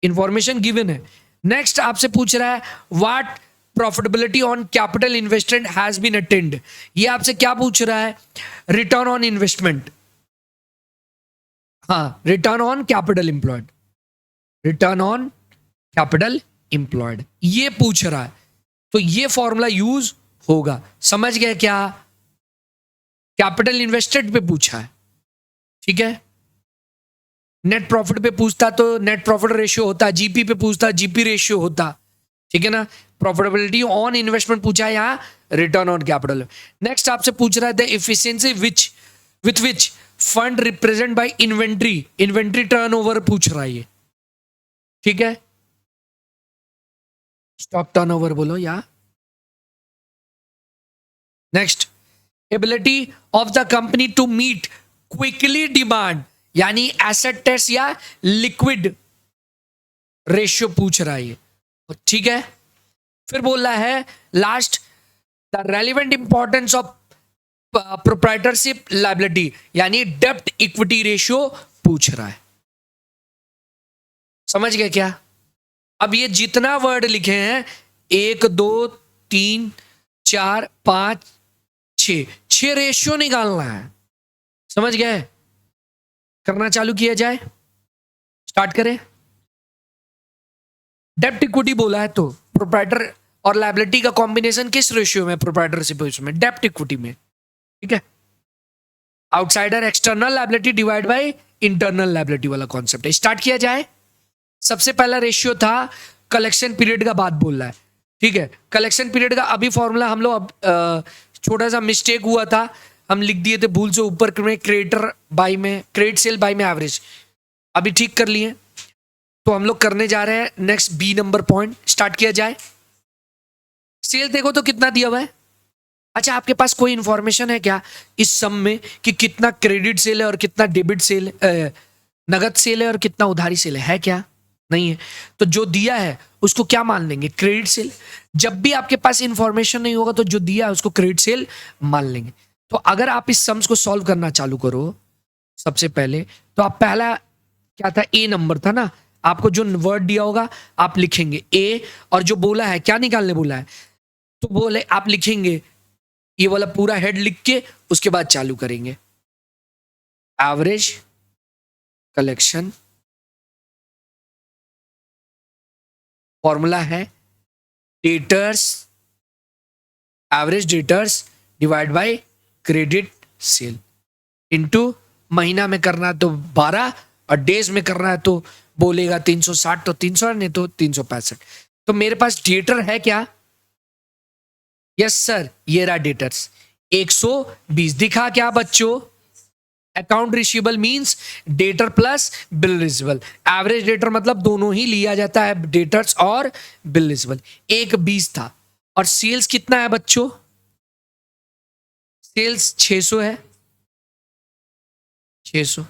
इंफॉर्मेशन गिवन है। नेक्स्ट आपसे पूछ रहा है what profitability on capital investment has been attained, ये आपसे क्या पूछ रहा है, रिटर्न ऑन इन्वेस्टमेंट, हाँ return on capital employed, return on capital employed ये पूछ रहा है, तो ये फॉर्मूला यूज होगा, समझ गए क्या? कैपिटल इन्वेस्टेड पे पूछा है, ठीक है। नेट प्रॉफिट पे पूछता तो नेट प्रॉफिट रेशियो होता, जीपी पे पूछता जीपी रेशियो होता, ठीक है ना। प्रॉफिटेबिलिटी ऑन इन्वेस्टमेंट पूछा है, यहाँ रिटर्न ऑन कैपिटल। नेक्स्ट आपसे पूछ रहा है the efficiency which with which fund represent by inventory, inventory turnover पूछ रहा है ये, ठीक है। स्टॉक टर्नओवर बोलो या। Next, ability of the company to meet quickly demand, यानी एसेट टेस्ट या लिक्विड रेशियो पूछ रहा है ये, ठीक है। फिर बोल रहा है last the relevant importance of proprietorship liability, यानी डेब्ट इक्विटी रेशियो पूछ रहा है, समझ गए क्या? अब ये जितना वर्ड लिखे हैं 1 2 3 4 5 6 रेशियो निकालना है, समझ गए? करना चालू किया जाए, स्टार्ट करें। डेब्ट इक्विटी बोला है तो प्रोप्राइटर और लायबिलिटी का कॉम्बिनेशन किस रेशियो में, प्रोप्राइटरशिप में, डेब्ट इक्विटी में, ठीक है। Outsider external liability divide by internal liability वाला कॉन्सेप्ट है। स्टार्ट किया जाए। सबसे पहला रेशियो था कलेक्शन पीरियड का, बात बोल रहा है, ठीक है। कलेक्शन पीरियड का अभी फॉर्मूला हम लोग छोटा सा मिस्टेक हुआ था, हम लिख दिए थे भूल से ऊपर में क्रेडिटर बाय में, क्रेडिट सेल बाय में एवरेज, अभी ठीक कर लिए। तो हम लोग करने जा रहे हैं next B number point, start किया जाए। सेल देखो तो कितना दिया हुआ है। अच्छा, आपके पास कोई इंफॉर्मेशन है क्या इस सम में कि कितना क्रेडिट सेल है और कितना डेबिट सेल, नगद सेल है और कितना उधारी सेल है क्या? नहीं है। तो जो दिया है उसको क्या मान लेंगे, क्रेडिट सेल। जब भी आपके पास इंफॉर्मेशन नहीं होगा तो जो दिया है उसको क्रेडिट सेल मान लेंगे। तो अगर आप इस सम्स को सॉल्व करना चालू करो सबसे पहले, तो आप पहला क्या था, ए नंबर था ना, आपको जो वर्ड दिया होगा आप लिखेंगे ए, और जो बोला है क्या निकालने बोला है, तो बोले आप लिखेंगे ये वाला पूरा हेड लिख के उसके बाद चालू करेंगे। एवरेज कलेक्शन फॉर्मूला है debtors, average debtors divide by credit sale into महीना में करना है तो 12 और डेज में करना है तो बोलेगा 360 तो 300 नहीं तो 365। तो मेरे पास डेटर है क्या? यस सर, ये रहा डेटर्स 120 दिखा क्या बच्चों? Account receivable means debtor plus bill receivable. Average debtor मतलब दोनों ही लिया जाता है, डेटर्स और बिल रिसीवेबल। 120 था और सेल्स कितना है बच्चों? सेल्स 600 है, 600।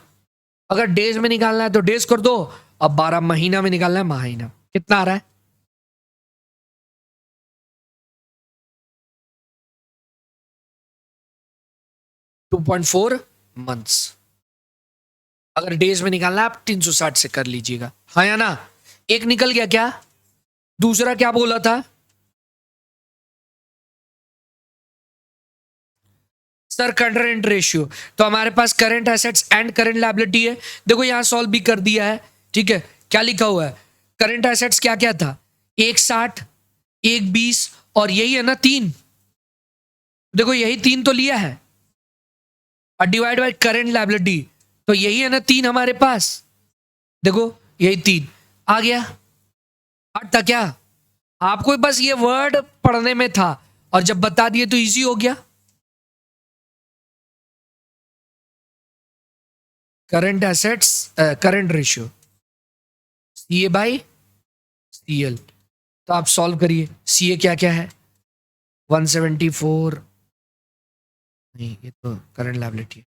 अगर डेज में निकालना है तो डेज कर दो, अब 12 महीना में निकालना है महीना। कितना आ रहा है? 2.4 मंथ्स। अगर डेज में निकालना है आप 360 से कर लीजिएगा, हाँ या ना? एक निकल गया क्या? दूसरा क्या बोला था सर? Current ratio. तो हमारे पास current assets and current liability है। देखो यहां सॉल्व भी कर दिया है, ठीक है। क्या लिखा हुआ है? करंट एसेट्स क्या क्या था? 160, 120 और यही है ना 3। देखो यही 3 तो लिया है और डिवाइड बाय करंट लायबिलिटी तो यही है ना 3 हमारे पास। देखो यही 3 आ गया। हट था क्या? आपको बस ये वर्ड पढ़ने में था और जब बता दिए तो इजी हो गया। Current assets current ratio CA by CL. तो आप सॉल्व करिए। सीए क्या क्या है? 174 नहीं, ये तो करंट लायबिलिटी है।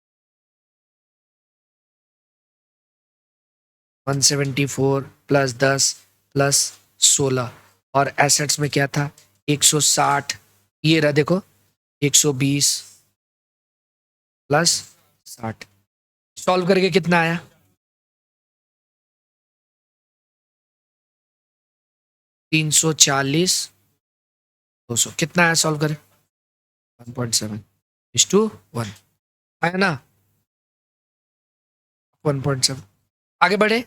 174 प्लस 10 प्लस 16 और एसेट्स में क्या था? 160। ये रहा देखो 120 प्लस 60। सॉल्व करके कितना आया? 340 200। कितना आया सॉल्व करें? 1.7:1 आया ना? 1.7। आगे बढ़े।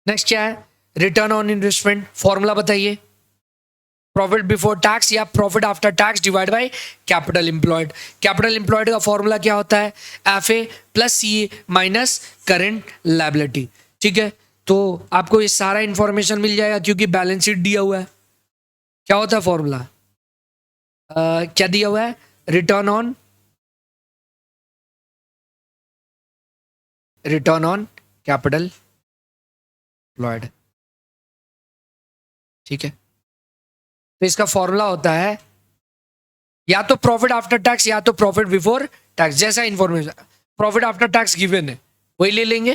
नेक्स्ट क्या है? Return on investment. फॉर्मूला बताइए। प्रॉफिट बिफोर टैक्स या profit after tax divide by capital employed. Capital employed का फॉर्मूला क्या होता है? F A plus C A minus current liability. ठीक है, तो आपको ये सारा इंफॉर्मेशन मिल जाएगा क्योंकि बैलेंस शीट दिया हुआ है। क्या होता है फॉर्मूला? क्या दिया हुआ है? Return on capital employed. ठीक है, तो इसका फॉर्मूला होता है या तो प्रॉफिट आफ्टर टैक्स या तो प्रॉफिट बिफोर टैक्स। जैसा information profit after tax given है वही ले लेंगे,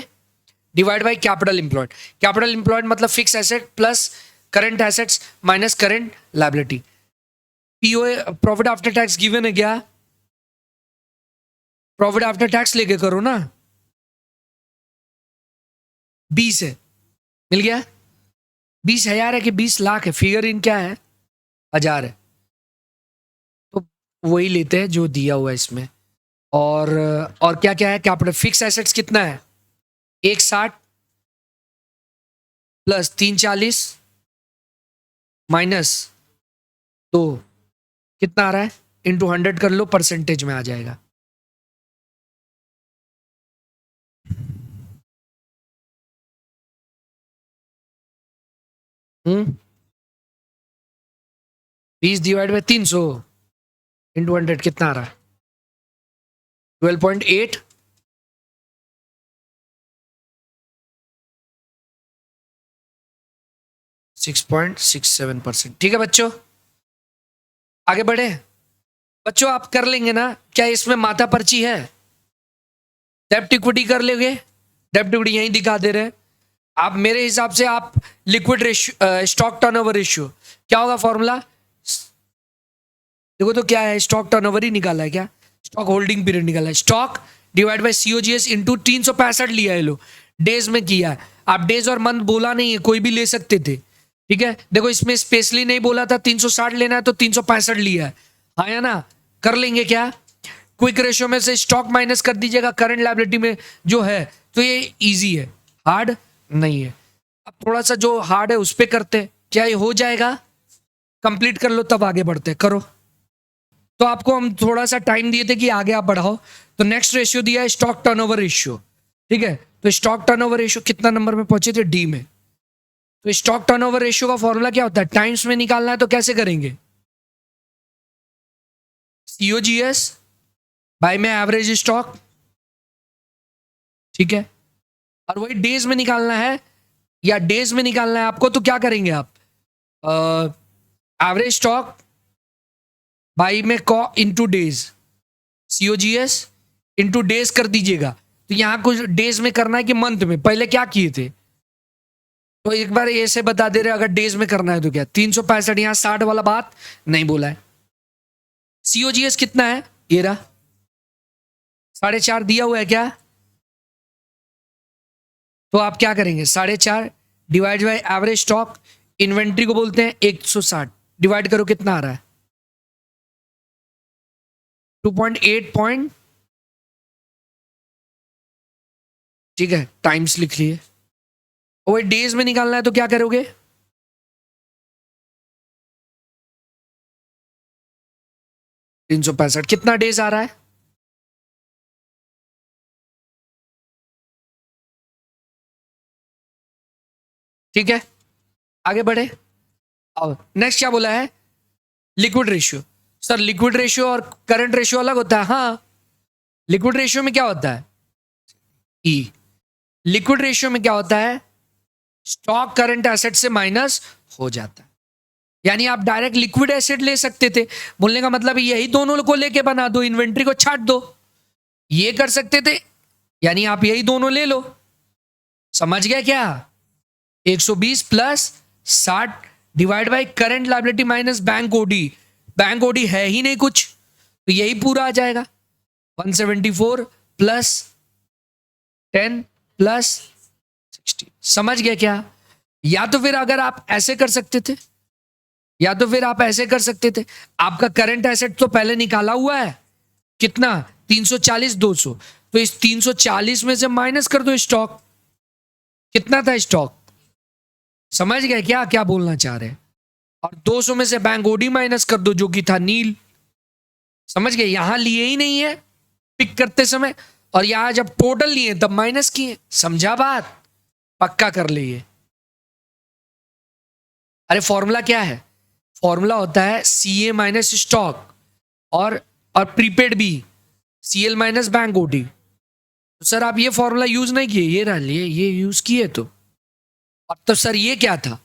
divide by capital employed. Capital employed मतलब fix asset plus current assets minus current liability. पीओए प्रॉफिट आफ्टर टैक्स गिवन है क्या? प्रॉफिट आफ्टर टैक्स लेके करो ना। 20 है, मिल गया। 20,000 है कि 20 लाख है? फिगर इन क्या है? 1000 है, तो वही लेते हैं जो दिया हुआ है इसमें। और क्या क्या है? कैपिटल फिक्स एसेट्स कितना है? 160 प्लस 340 माइनस 2 कितना आ रहा है? इंटू 100 कर लो, परसेंटेज में आ जाएगा। हम्म 20 डिवाइड बाय 300 इंटू 100 कितना आ रहा है? 12.8। 6.67%। ठीक है बच्चों, आगे बढ़े। बच्चों आप कर लेंगे ना? क्या इसमें माथा पर्ची है? डेब्ट इक्विटी कर लेंगे? डेब्ट इक्विटी यहीं दिखा दे रहे हैं आप। मेरे हिसाब से आप liquid ratio stock turnover ratio क्या होगा फॉर्मूला? देखो तो क्या है, स्टॉक टर्नओवर ही निकाला है क्या? स्टॉक होल्डिंग पीरियड निकाला है। Stock divide by COGS into 365 लिया है लो, डेज में किया है। आप डेज और मंथ बोला नहीं है, कोई भी ले सकते थे। ठीक है, देखो इसमें स्पेशली नहीं बोला था 360 लेना है तो 365 लिया है। हाँ या ना? कर लेंगे क्या? क्विक रेशियो में से स्टॉक माइनस कर दीजिएगा करंट लायबिलिटी में जो है, तो ये इजी है, हार्ड नहीं है। अब थोड़ा सा जो हार्ड है उस पर करते हैं, क्या ये हो जाएगा? कंप्लीट कर लो तब आगे बढ़ते हैं, करो। तो आपको हम थोड़ा सा टाइम दिए थे कि आगे आप बढ़ाओ। तो नेक्स्ट रेशियो दिया है स्टॉक टर्नओवर रेशियो, ठीक है। तो स्टॉक टर्नओवर रेशियो कितना नंबर में पहुंचे थे? डी में। तो स्टॉक टर्नओवर रेशियो का फॉर्मूला क्या होता है? टाइम्स में निकालना है तो कैसे करेंगे? सीओजीएस बाय में एवरेज स्टॉक, ठीक है। और वही डेज में निकालना है, या डेज में निकालना है आपको, तो क्या करेंगे आप? एवरेज स्टॉक बाई में कॉ into days, COGS into days कर दीजिएगा। तो यहां कुछ डेज में करना है कि मंथ में? पहले क्या किए थे? तो एक बार ऐसे बता दे रहे, अगर डेज में करना है तो क्या 365, यहां 60 वाला बात नहीं बोला है। सीओजीएस कितना है? ये रहा 4.5 दिया हुआ है क्या? तो आप क्या करेंगे? 4.5 divide by average stock, inventory को बोलते हैं 160, डिवाइड करो कितना आ रहा है? 2.8 पॉइंट, ठीक है, टाइम्स लिख लिए। और डेज में निकालना है तो क्या करोगे? ₹365 कितना डेज आ रहा है? ठीक है, आगे बढ़े। और नेक्स्ट क्या बोला है? Liquid ratio. Sir liquid ratio और करंट रेशियो अलग होता है? हाँ, लिक्विड रेशियो में क्या होता है? ई। लिक्विड रेशियो में क्या होता है? स्टॉक करंट एसेट से माइनस हो जाता है। यानी आप डायरेक्ट लिक्विड एसेट ले सकते थे, बोलने का मतलब यही दोनों को लेके बना दो, इन्वेंट्री को छाट दो, ये कर सकते थे। यानी आप यही दोनों ले लो, समझ गया क्या? 120 plus 60 divide by current liability minus bank OD. Bank OD है ही नहीं कुछ, तो यही पूरा आ जाएगा। 174 प्लस 10 प्लस 60। समझ गया क्या? या तो फिर अगर आप ऐसे कर सकते थे, या तो फिर आप ऐसे कर सकते थे, आपका करंट एसेट तो पहले निकाला हुआ है, कितना? 340 200, तो इस 340 में से माइनस कर दो स्टॉक। कितना था स्टॉक? समझ गए क्या क्या बोलना चाह रहे हैं? और 200 में से बैंक ओडी माइनस कर दो जो कि था नील। समझ गए? यहां लिए ही नहीं है पिक करते समय, और यहां जब टोटल लिए तब माइनस किए। समझा बात? पक्का कर लिए। अरे फॉर्मूला क्या है? फॉर्मूला होता है सी ए माइनस स्टॉक, और प्रीपेड भी सीएल माइनस बैंक ओडी। तो सर आप ये फॉर्मूला यूज नहीं किए, ये रह लिए, ये यूज किए तो। अब तो सर ये क्या था?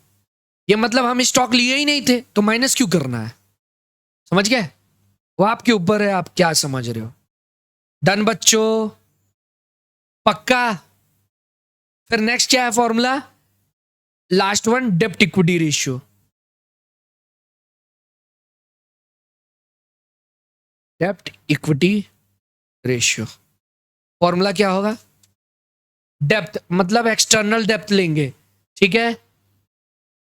ये मतलब हम स्टॉक लिए ही नहीं थे, तो माइनस क्यों करना है? समझ गए? वो आपके ऊपर है, आप क्या समझ रहे हो। डन बच्चों, पक्का? फिर नेक्स्ट क्या है फॉर्मूला? लास्ट वन, डेप्ट इक्विटी रेशियो। डेप्ट इक्विटी रेशियो फॉर्मूला क्या होगा? डेप्थ मतलब एक्सटर्नल डेप्थ लेंगे, ठीक है,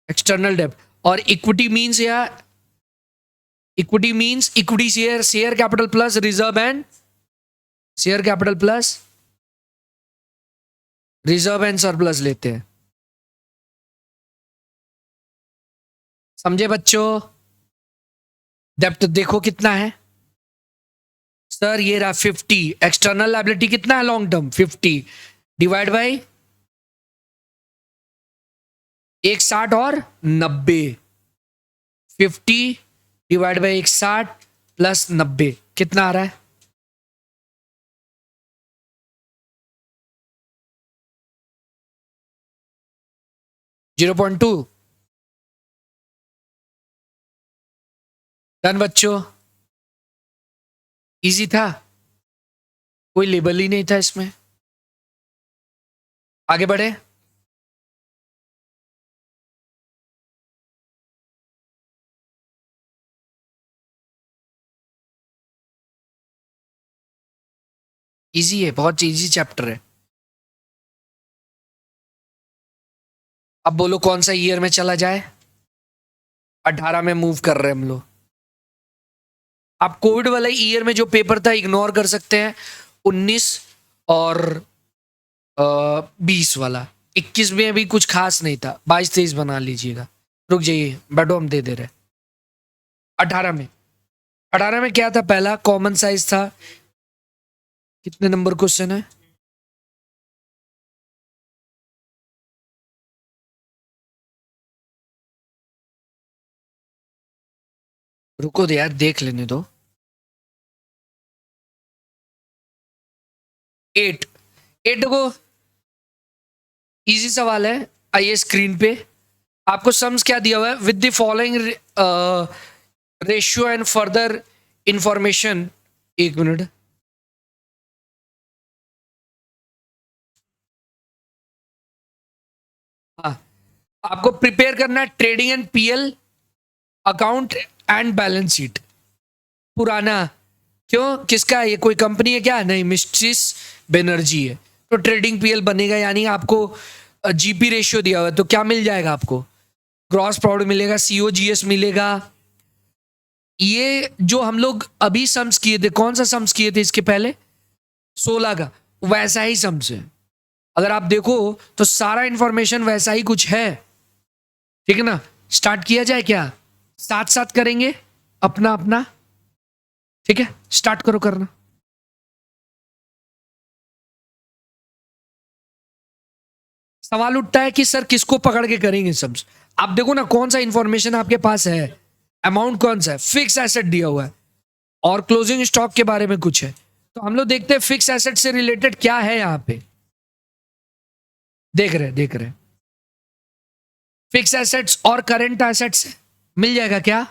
एक्सटर्नल डेप्थ। और इक्विटी मींस, या equity means equity share, share capital plus reserve and share capital plus reserve and surplus लेते हैं। समझे बच्चों? डेप्थ देखो कितना है सर, ये रहा 50। एक्सटर्नल लायबिलिटी कितना है लॉन्ग टर्म? 50 डिवाइड बाई 160 और 90। 50 डिवाइड बाई 160 प्लस 90 कितना आ रहा है? 0.2। डन बच्चों, इजी था, कोई लेबल ही नहीं था इसमें। आगे बढ़े। इजी है, बहुत इजी चैप्टर है। अब बोलो कौन सा ईयर में चला जाए? 18 में मूव कर रहे हैं हम लोग। आप कोविड वाला ईयर में जो पेपर था इग्नोर कर सकते हैं, 19 और 20 वाला। 21 में अभी कुछ खास नहीं था, 22-23 बना लीजिएगा। रुक जाइए, बैठो हम दे दे रहे। 18 में, 18 में क्या था? पहला कॉमन साइज था। कितने नंबर क्वेश्चन है? रुको दे यार, देख लेने दो। 8, 8 को इजी सवाल है। आइए स्क्रीन पे, आपको सम्स क्या दिया हुआ है? With the following ratio and further information. एक मिनट, हाँ, आपको प्रिपेयर करना है trading and PL account and balance sheet. पुराना क्यों? किसका है ये? कोई कंपनी है क्या? नहीं, मिस्ट्रिस बेनर्जी है। तो ट्रेडिंग पीएल बनेगा, यानी आपको जीपी रेशियो दिया हुआ है, तो क्या मिल जाएगा आपको? ग्रॉस प्रॉफिट मिलेगा, सीओजीएस मिलेगा। ये जो हम लोग अभी सम्स किए थे, कौन सा सम्स किए थे इसके पहले? 16 का, वैसा ही सम्स है। अगर आप देखो तो सारा इंफॉर्मेशन वैसा ही कुछ है, ठीक है ना? स्टार्ट किया जाए क्या? साथ साथ करेंगे अपना अपना, ठीक है? स्टार्ट करो करना। सवाल उठता है कि सर किसको पकड़ के करेंगे सब? आप देखो ना कौन सा इंफॉर्मेशन आपके पास है। अमाउंट कौन सा है? फिक्स एसेट दिया हुआ है और क्लोजिंग स्टॉक के बारे में कुछ है। तो हम लोग देखते हैं फिक्स एसेट से रिलेटेड क्या है यहाँ पे। देख रहे देख रहे, फिक्स एसेट्स और करंट एसेट्स मिल जाएगा क्या?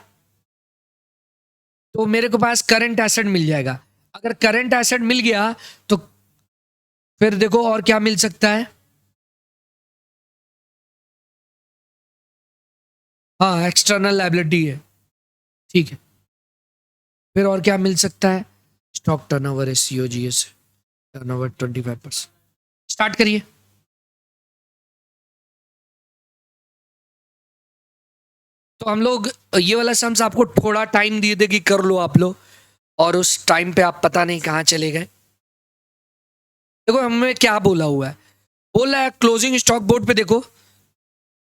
तो मेरे को पास करंट एसेट मिल जाएगा। अगर करंट एसेट मिल गया तो फिर देखो और क्या मिल सकता है। हाँ, एक्सटर्नल लायबिलिटी है, ठीक है। फिर और क्या मिल सकता है? स्टॉक टर्नओवर है, सीओजीएस, टर्नओवर 25%। स्टार्ट करिए। तो हम लोग ये वाला सम्स आपको थोड़ा टाइम दिए थे कि कर लो आप लोग, और उस टाइम पे आप पता नहीं कहाँ चले गए। देखो हमें क्या बोला हुआ है, बोला है क्लोजिंग स्टॉक बोर्ड पे। देखो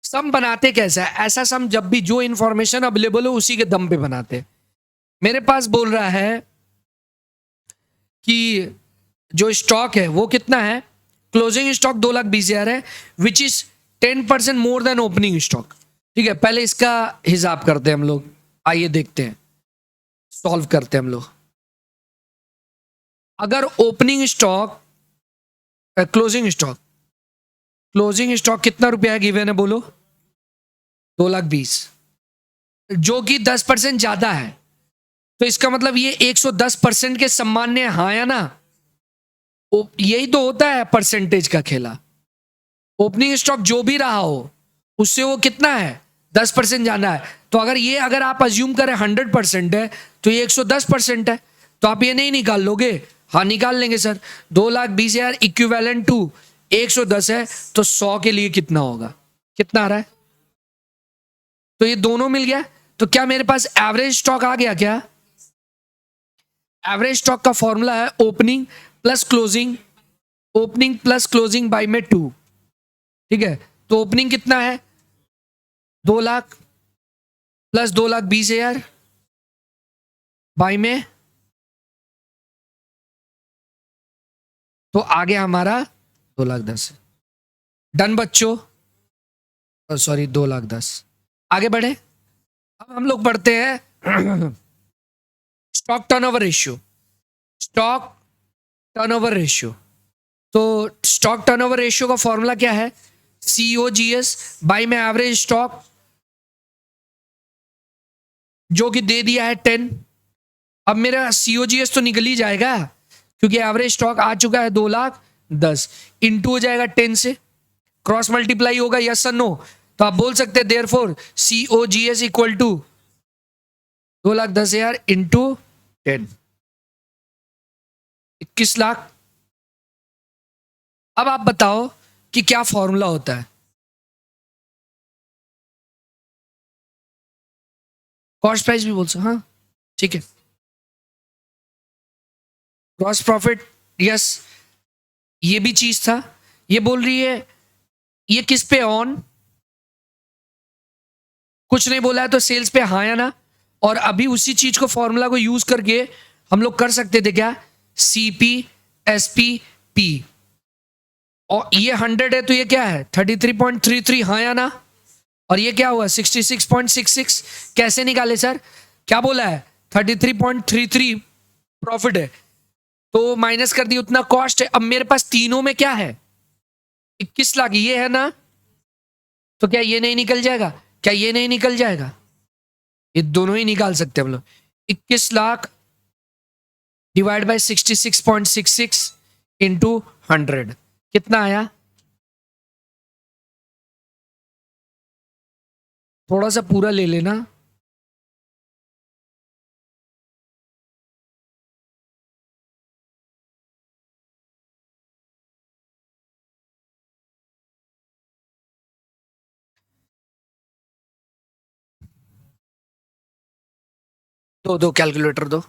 सम बनाते कैसा है? ऐसा सम जब भी जो इंफॉर्मेशन अवेलेबल हो उसी के दम पे बनाते हैं। मेरे पास बोल रहा है कि जो स्टॉक है वो कितना है? क्लोजिंग स्टॉक 2,20,000 है, which is 10% more than opening stock. ठीक है, पहले इसका हिसाब करते हैं हम लोग। आइए देखते हैं, सॉल्व करते हैं हम लोग। अगर ओपनिंग स्टॉक, क्लोजिंग स्टॉक कितना रुपया है गिवन है बोलो? 2,20,000, जो कि 10% ज्यादा है। तो इसका मतलब ये 110% के सम्मान्य, हाँ या ना? यही तो होता है परसेंटेज का खेला। ओपनिंग स्टॉक जो भी रहा हो उससे वो कितना है? 10% जाना है। तो अगर आप अज्यूम करें 100% है तो ये 110% है। तो आप ये नहीं निकाल लोगे? हाँ निकाल लेंगे सर। 2,20,000 इक्विवेलेंट टू 110 है, तो 100 के लिए कितना होगा? कितना आ रहा है? तो ये दोनों मिल गया। तो क्या मेरे पास एवरेज स्टॉक आ गया क्या? एवरेज स्टॉक का फॉर्मूला है opening plus closing, opening plus closing by में 2। ठीक है, तो ओपनिंग कितना है? 2,00,000 प्लस 2,20,000 बाई में, तो आ गया हमारा 2,10,000। डन बच्चों, सॉरी 2,10,000। आगे बढ़े। अब हम लोग पढ़ते हैं stock turnover ratio. Stock turnover ratio, तो स्टॉक टर्नओवर रेशियो का फॉर्मूला क्या है? सीओजीएस बाई में एवरेज स्टॉक, जो कि दे दिया है 10। अब मेरा सीओजीएस तो निकल ही जाएगा क्योंकि एवरेज स्टॉक आ चुका है 2,10,000, इंटू हो जाएगा 10 से, क्रॉस मल्टीप्लाई होगा, यस और नो। तो आप बोल सकते हैं therefore COGS equal to 2,10,000 into 10, 21,00,000। अब आप बताओ कि क्या फॉर्मूला होता है? कॉस्ट प्राइस भी बोल सकते, हाँ ठीक है। ग्रॉस प्रॉफिट, यस, ये भी चीज था। ये बोल रही है ये किस पे ऑन, कुछ नहीं बोला है तो सेल्स पे हाँ या ना। और अभी उसी चीज को फॉर्मूला को यूज करके हम लोग कर सकते थे क्या, सीपी एसपी पी, और ये 100 है तो ये क्या है 33.33, हाँ या ना। और ये क्या हुआ 66.66, कैसे निकाले सर, क्या बोला है 33.33 प्रॉफिट है तो माइनस कर दिया उतना कॉस्ट है। अब मेरे पास तीनों में क्या है 21 लाख, ये है ना, तो क्या ये नहीं निकल जाएगा, क्या ये नहीं निकल जाएगा, ये दोनों ही निकाल सकते हैं हम लोग। 21 लाख डिवाइड बाय 66.66 इंटू 100 कितना आया, थोड़ा सा पूरा ले लेना। दो दो कैलकुलेटर दो।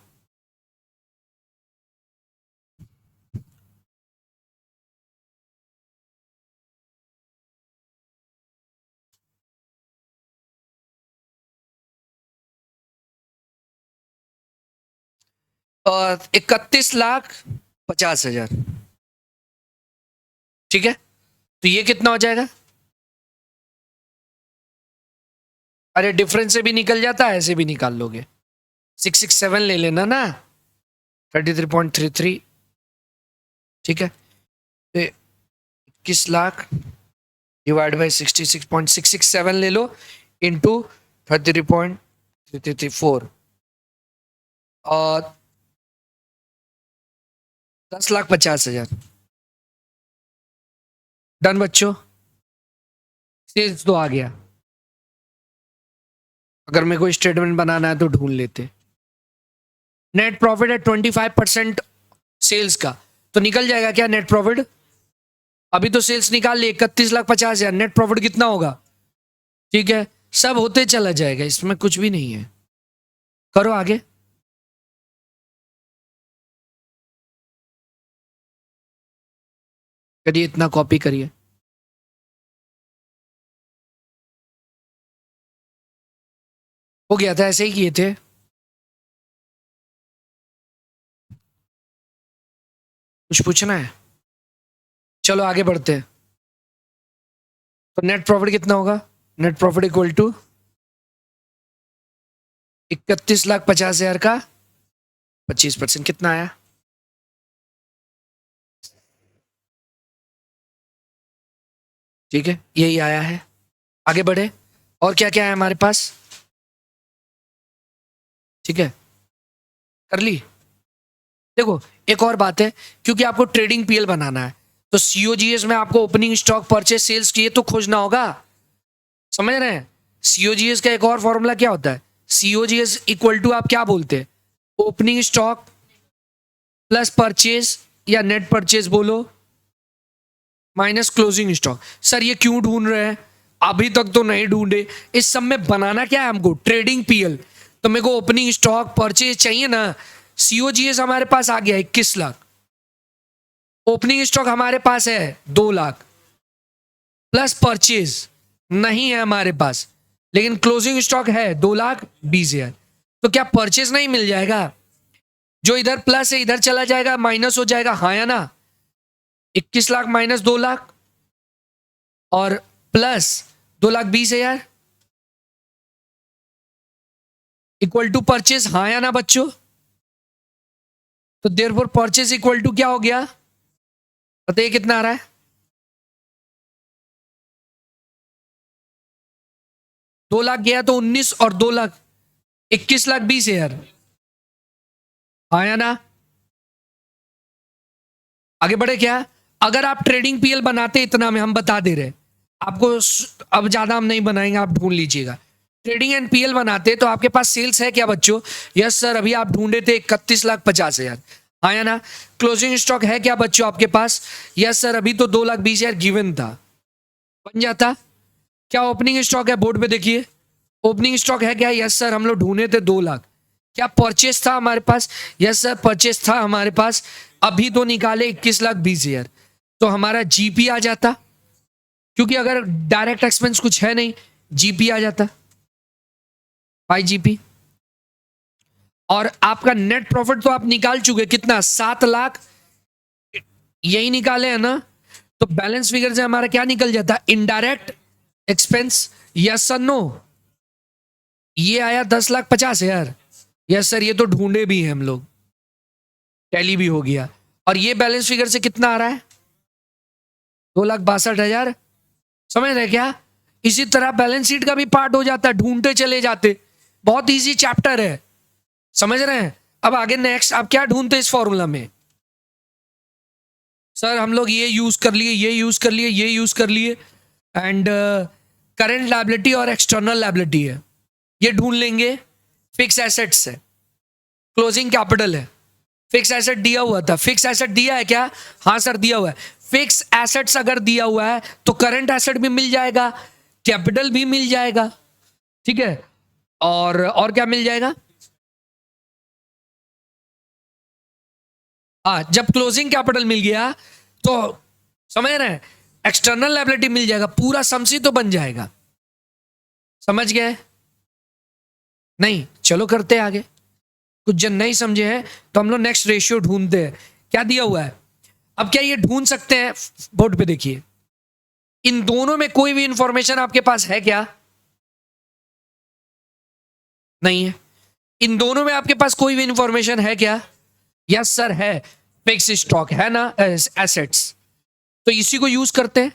और 31,50,000, ठीक है, तो ये कितना हो जाएगा, अरे डिफरेंस से भी निकल जाता है, ऐसे भी निकाल लोगे, 667 ले लेना ना, 33.33, ठीक है, तो 21 लाख डिवाइड बाई 66.667 ले लो इंटू 33.334 और 10,50,000। डन बच्चों, सेल्स तो आ गया, अगर मेरे को स्टेटमेंट बनाना है तो ढूंढ लेते। नेट प्रॉफिट है 25% सेल्स का, तो निकल जाएगा क्या नेट प्रॉफिट, अभी तो सेल्स निकाल लिए 31,50,000, नेट प्रॉफिट कितना होगा, ठीक है, सब होते चला जाएगा, इसमें कुछ भी नहीं है, करो आगे। करिए, इतना कॉपी करिए। हो गया था, ऐसे ही किए थे। कुछ पूछना है, चलो आगे बढ़ते हैं। तो नेट प्रॉफिट कितना होगा, नेट प्रॉफिट इक्वल टू 31,50,000 का 25%, कितना आया, ठीक है, यही आया है। आगे बढ़े, और क्या क्या है हमारे पास, ठीक है, कर ली। देखो एक और बात है, क्योंकि आपको ट्रेडिंग पीएल बनाना है तो सीओजीएस में आपको ओपनिंग स्टॉक परचेस सेल्स की तो खोजना होगा, समझ रहे हैं। सीओजीएस का एक और फॉर्मूला क्या होता है, सीओजीएस इक्वल टू आप क्या बोलते हैं, ओपनिंग स्टॉक प्लस परचेज या नेट परचेज बोलो माइनस क्लोजिंग स्टॉक। सर ये क्यों ढूंढ रहे हैं, अभी तक तो नहीं ढूंढे, इस सब में बनाना क्या है हमको, ट्रेडिंग पीएल, तो मेरे को ओपनिंग स्टॉक परचेज चाहिए ना। सीओजीएस हमारे पास आ गया 21 लाख, ओपनिंग स्टॉक हमारे पास है 2 लाख, प्लस परचेज नहीं है हमारे पास, लेकिन क्लोजिंग स्टॉक है 2,20,000, तो क्या परचेज नहीं मिल जाएगा, जो इधर प्लस है इधर चला जाएगा माइनस हो जाएगा, हाँ या ना। 21 लाख माइनस 2 लाख और प्लस 2,20,000 इक्वल टू परचेज, हाँ या ना बच्चों। तो देयरफॉर परचेज इक्वल टू क्या हो गया, बताइए कितना आ रहा है, 2 लाख गया तो 19 और 2 लाख 21,20,000, हाँ या ना। आगे बढ़े क्या, अगर आप ट्रेडिंग पीएल बनाते इतना में हम बता दे रहे आपको, अब ज्यादा हम नहीं बनाएंगे, आप ढूंढ लीजिएगा। ट्रेडिंग एंड पीएल बनाते तो आपके पास सेल्स है क्या बच्चों, यस सर, अभी आप ढूंढे थे 31,50,000, हाँ या ना। क्लोजिंग स्टॉक है क्या बच्चों आपके पास, यस सर, अभी तो 2,20,000 गिवन था, बन जाता। क्या ओपनिंग स्टॉक है, बोर्ड पे देखिए, ओपनिंग स्टॉक है क्या, यस सर, हम लोग ढूंढे थे 2 लाख, क्या परचेस था हमारे पास? यस सर, परचेस था हमारे पास। अभी तो निकाले 21,20,000, तो हमारा जीपी आ जाता, क्योंकि अगर डायरेक्ट एक्सपेंस कुछ है नहीं, जीपी आ जाता, बाई जीपी। और आपका नेट प्रॉफिट तो आप निकाल चुके, कितना? 7 लाख, यही निकाले है ना? तो बैलेंस फिगर से हमारा क्या निकल जाता? Indirect expense. Yes sir, no? ये आया 10,50,000। यस सर, ये तो ढूंढे भी हैं हम लोग, टैली भी हो गया। और ये बैलेंस फिगर से कितना आ रहा है? 2,62,000। समझ रहे क्या? इसी तरह बैलेंस शीट का भी पार्ट हो जाता है, ढूंढते चले जाते। बहुत इजी चैप्टर है, समझ रहे हैं? अब आगे नेक्स्ट आप क्या ढूंढते इस फॉर्मूला में? सर हम लोग ये यूज कर लिए, ये यूज कर लिए, ये यूज कर लिए, एंड करंट लायबिलिटी और एक्सटर्नल लायबिलिटी है, ये ढूंढ लेंगे। फिक्स एसेट्स है, क्लोजिंग कैपिटल है, फिक्स एसेट दिया हुआ था। फिक्स एसेट दिया है क्या? हाँ सर दिया हुआ है। फिक्स एसेट्स अगर दिया हुआ है तो करंट एसेट भी मिल जाएगा, कैपिटल भी मिल जाएगा, ठीक है? और क्या मिल जाएगा? जब क्लोजिंग कैपिटल मिल गया तो समझ रहे हैं, एक्सटर्नल लायबिलिटी मिल जाएगा, पूरा समसी तो बन जाएगा। समझ गए? नहीं? चलो करते हैं आगे। कुछ जन नहीं समझे हैं तो हम लोग नेक्स्ट रेशियो ढूंढते हैं। क्या दिया हुआ है? अब क्या ये ढूंढ सकते हैं? बोर्ड पे देखिए, इन दोनों में कोई भी इंफॉर्मेशन आपके पास है क्या? नहीं है। इन दोनों में आपके पास कोई भी इंफॉर्मेशन है क्या? यस सर है, फिक्स स्टॉक है ना, एसेट्स। तो इसी को यूज करते हैं,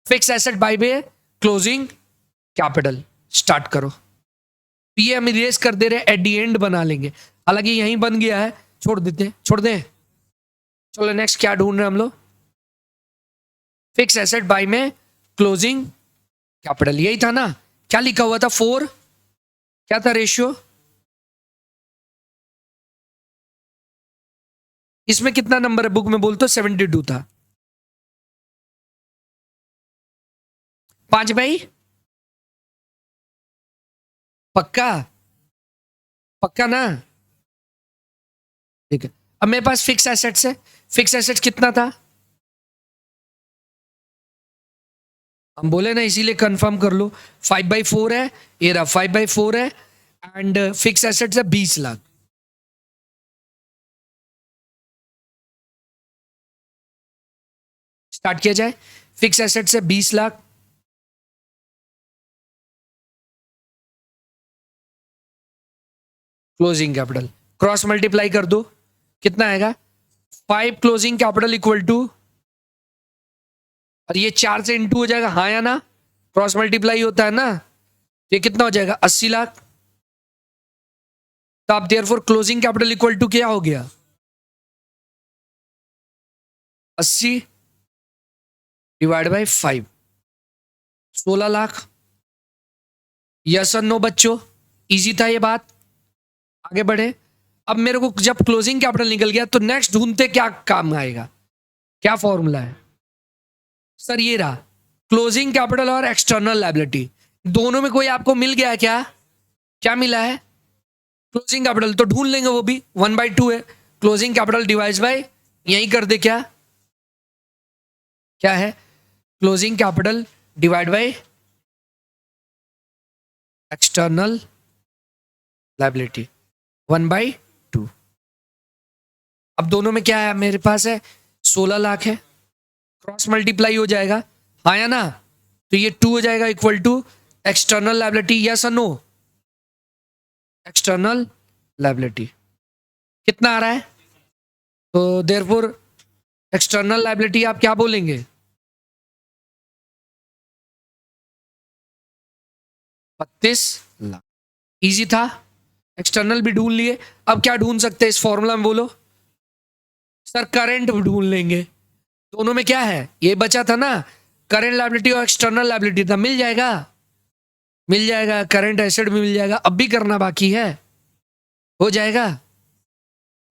fix asset by way closing capital. Start करो। ये हम इरेज कर दे रहे हैं, एट दी एंड बना लेंगे, हालांकि यहीं बन गया है, छोड़ देते, छोड़ दें। चलो नेक्स्ट क्या ढूंढ रहे हैं हम लोग? फिक्स एसेट बाय में क्लोजिंग कैपिटल, यही था ना? क्या लिखा हुआ था? 4, क्या था रेशियो? इसमें कितना नंबर है बुक में? बोल तो 72 था। 5/, पक्का? पक्का ना? ठीक है। अब मेरे पास फिक्स एसेट्स है, फिक्स एसेट्स कितना था? हम बोले ना, इसीलिए कंफर्म कर लो। 5/4 है, ये रहा 5/4 है, एंड फिक्स एसेट्स है 20 लाख। स्टार्ट किया जाए। फिक्स एसेट्स है 20 lakh, closing capital cross multiply कर दो, कितना आएगा? 5 क्लोजिंग कैपिटल इक्वल टू, और ये 4 से इंटू हो जाएगा, हाँ या ना? क्रॉस मल्टीप्लाई होता है ना? ये कितना हो जाएगा? 80 लाख। तो आप therefore closing capital equal to क्या हो गया? 80 डिवाइड बाई 5, 16 लाख। यस और नो बच्चों? इजी था ये बात? आगे बढ़े। अब मेरे को जब क्लोजिंग कैपिटल निकल गया तो नेक्स्ट ढूंढते क्या काम आएगा, क्या फॉर्मूला है? सर ये रहा, क्लोजिंग कैपिटल और एक्सटर्नल लायबिलिटी, दोनों में कोई आपको मिल गया है क्या? क्या मिला है? क्लोजिंग कैपिटल तो ढूंढ लेंगे, वो भी 1/2 है। क्लोजिंग कैपिटल डिवाइड बाय, यही कर दे, क्या क्या है? Closing capital divide by external liability 1/2। अब दोनों में क्या है मेरे पास? है 16 लाख है, क्रॉस मल्टीप्लाई हो जाएगा, हाँ या ना? तो ये 2 हो जाएगा equal to external liability, yes और नो? एक्सटर्नल लायबिलिटी कितना आ रहा है? तो देयरफॉर एक्सटर्नल लायबिलिटी आप क्या बोलेंगे? 32 लाख। इजी था, एक्सटर्नल भी ढूंढ लिए। अब क्या ढूंढ सकते हैं इस फॉर्मूला में, बोलो? सर करंट ढूंढ लेंगे। दोनों में क्या है? ये बचा था ना, करंट लायबिलिटी और एक्सटर्नल लायबिलिटी था, मिल जाएगा, मिल जाएगा। करंट एसेट भी मिल जाएगा, अब भी करना बाकी है, हो जाएगा।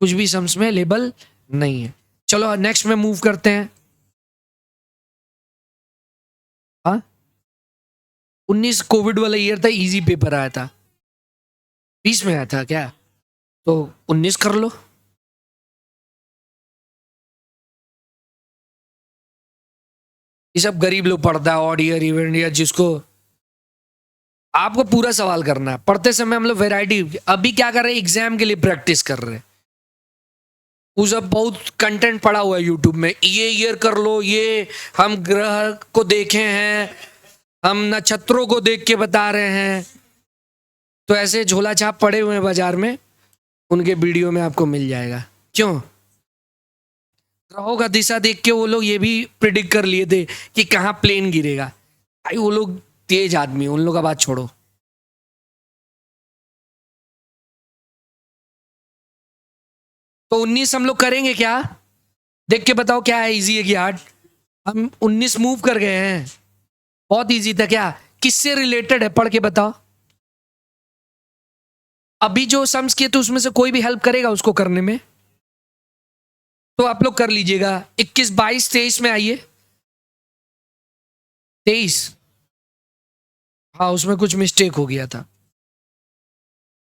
कुछ भी सम्स में लेबल नहीं है। चलो नेक्स्ट में मूव करते हैं। हाँ, 19 कोविड वाला ईयर था, इजी पेपर आया था, 20 में आया था क्या? तो 19 कर लो। ये सब गरीब लोग पढ़ता है, ऑड ईयर इवेंट या जिसको, आपको पूरा सवाल करना है। पढ़ते समय हम लोग वैरायटी, अभी क्या कर रहे हैं, एग्जाम के लिए प्रैक्टिस कर रहे हैं। वो सब बहुत कंटेंट पड़ा हुआ है यूट्यूब में, ये ईयर कर लो, ये हम ग्रह को देखे हैं, हम नक्षत्रों को देख के बता रहे हैं। तो ऐसे झोला छाप पड़े हुए हैं बाजार में, उनके वीडियो में आपको मिल जाएगा। क्यों? ग्रहों का दिशा देख के वो लोग ये भी प्रिडिक्ट कर लिए थे कि कहाँ प्लेन गिरेगा। भाई वो लोग तेज आदमी, उन लोग का बात छोड़ो। तो 19 हम लोग करेंगे क्या? देख के बताओ क्या है, इजी है कि हार्ड? हम 19 मूव कर गए हैं, बहुत इजी था। क्या किससे रिलेटेड है, पढ़ के बताओ। अभी जो सम्स किए तो उसमें से कोई भी हेल्प करेगा उसको करने में, तो आप लोग कर लीजिएगा। 21, 22, 23 में आइए। 23, हाँ उसमें कुछ मिस्टेक हो गया था।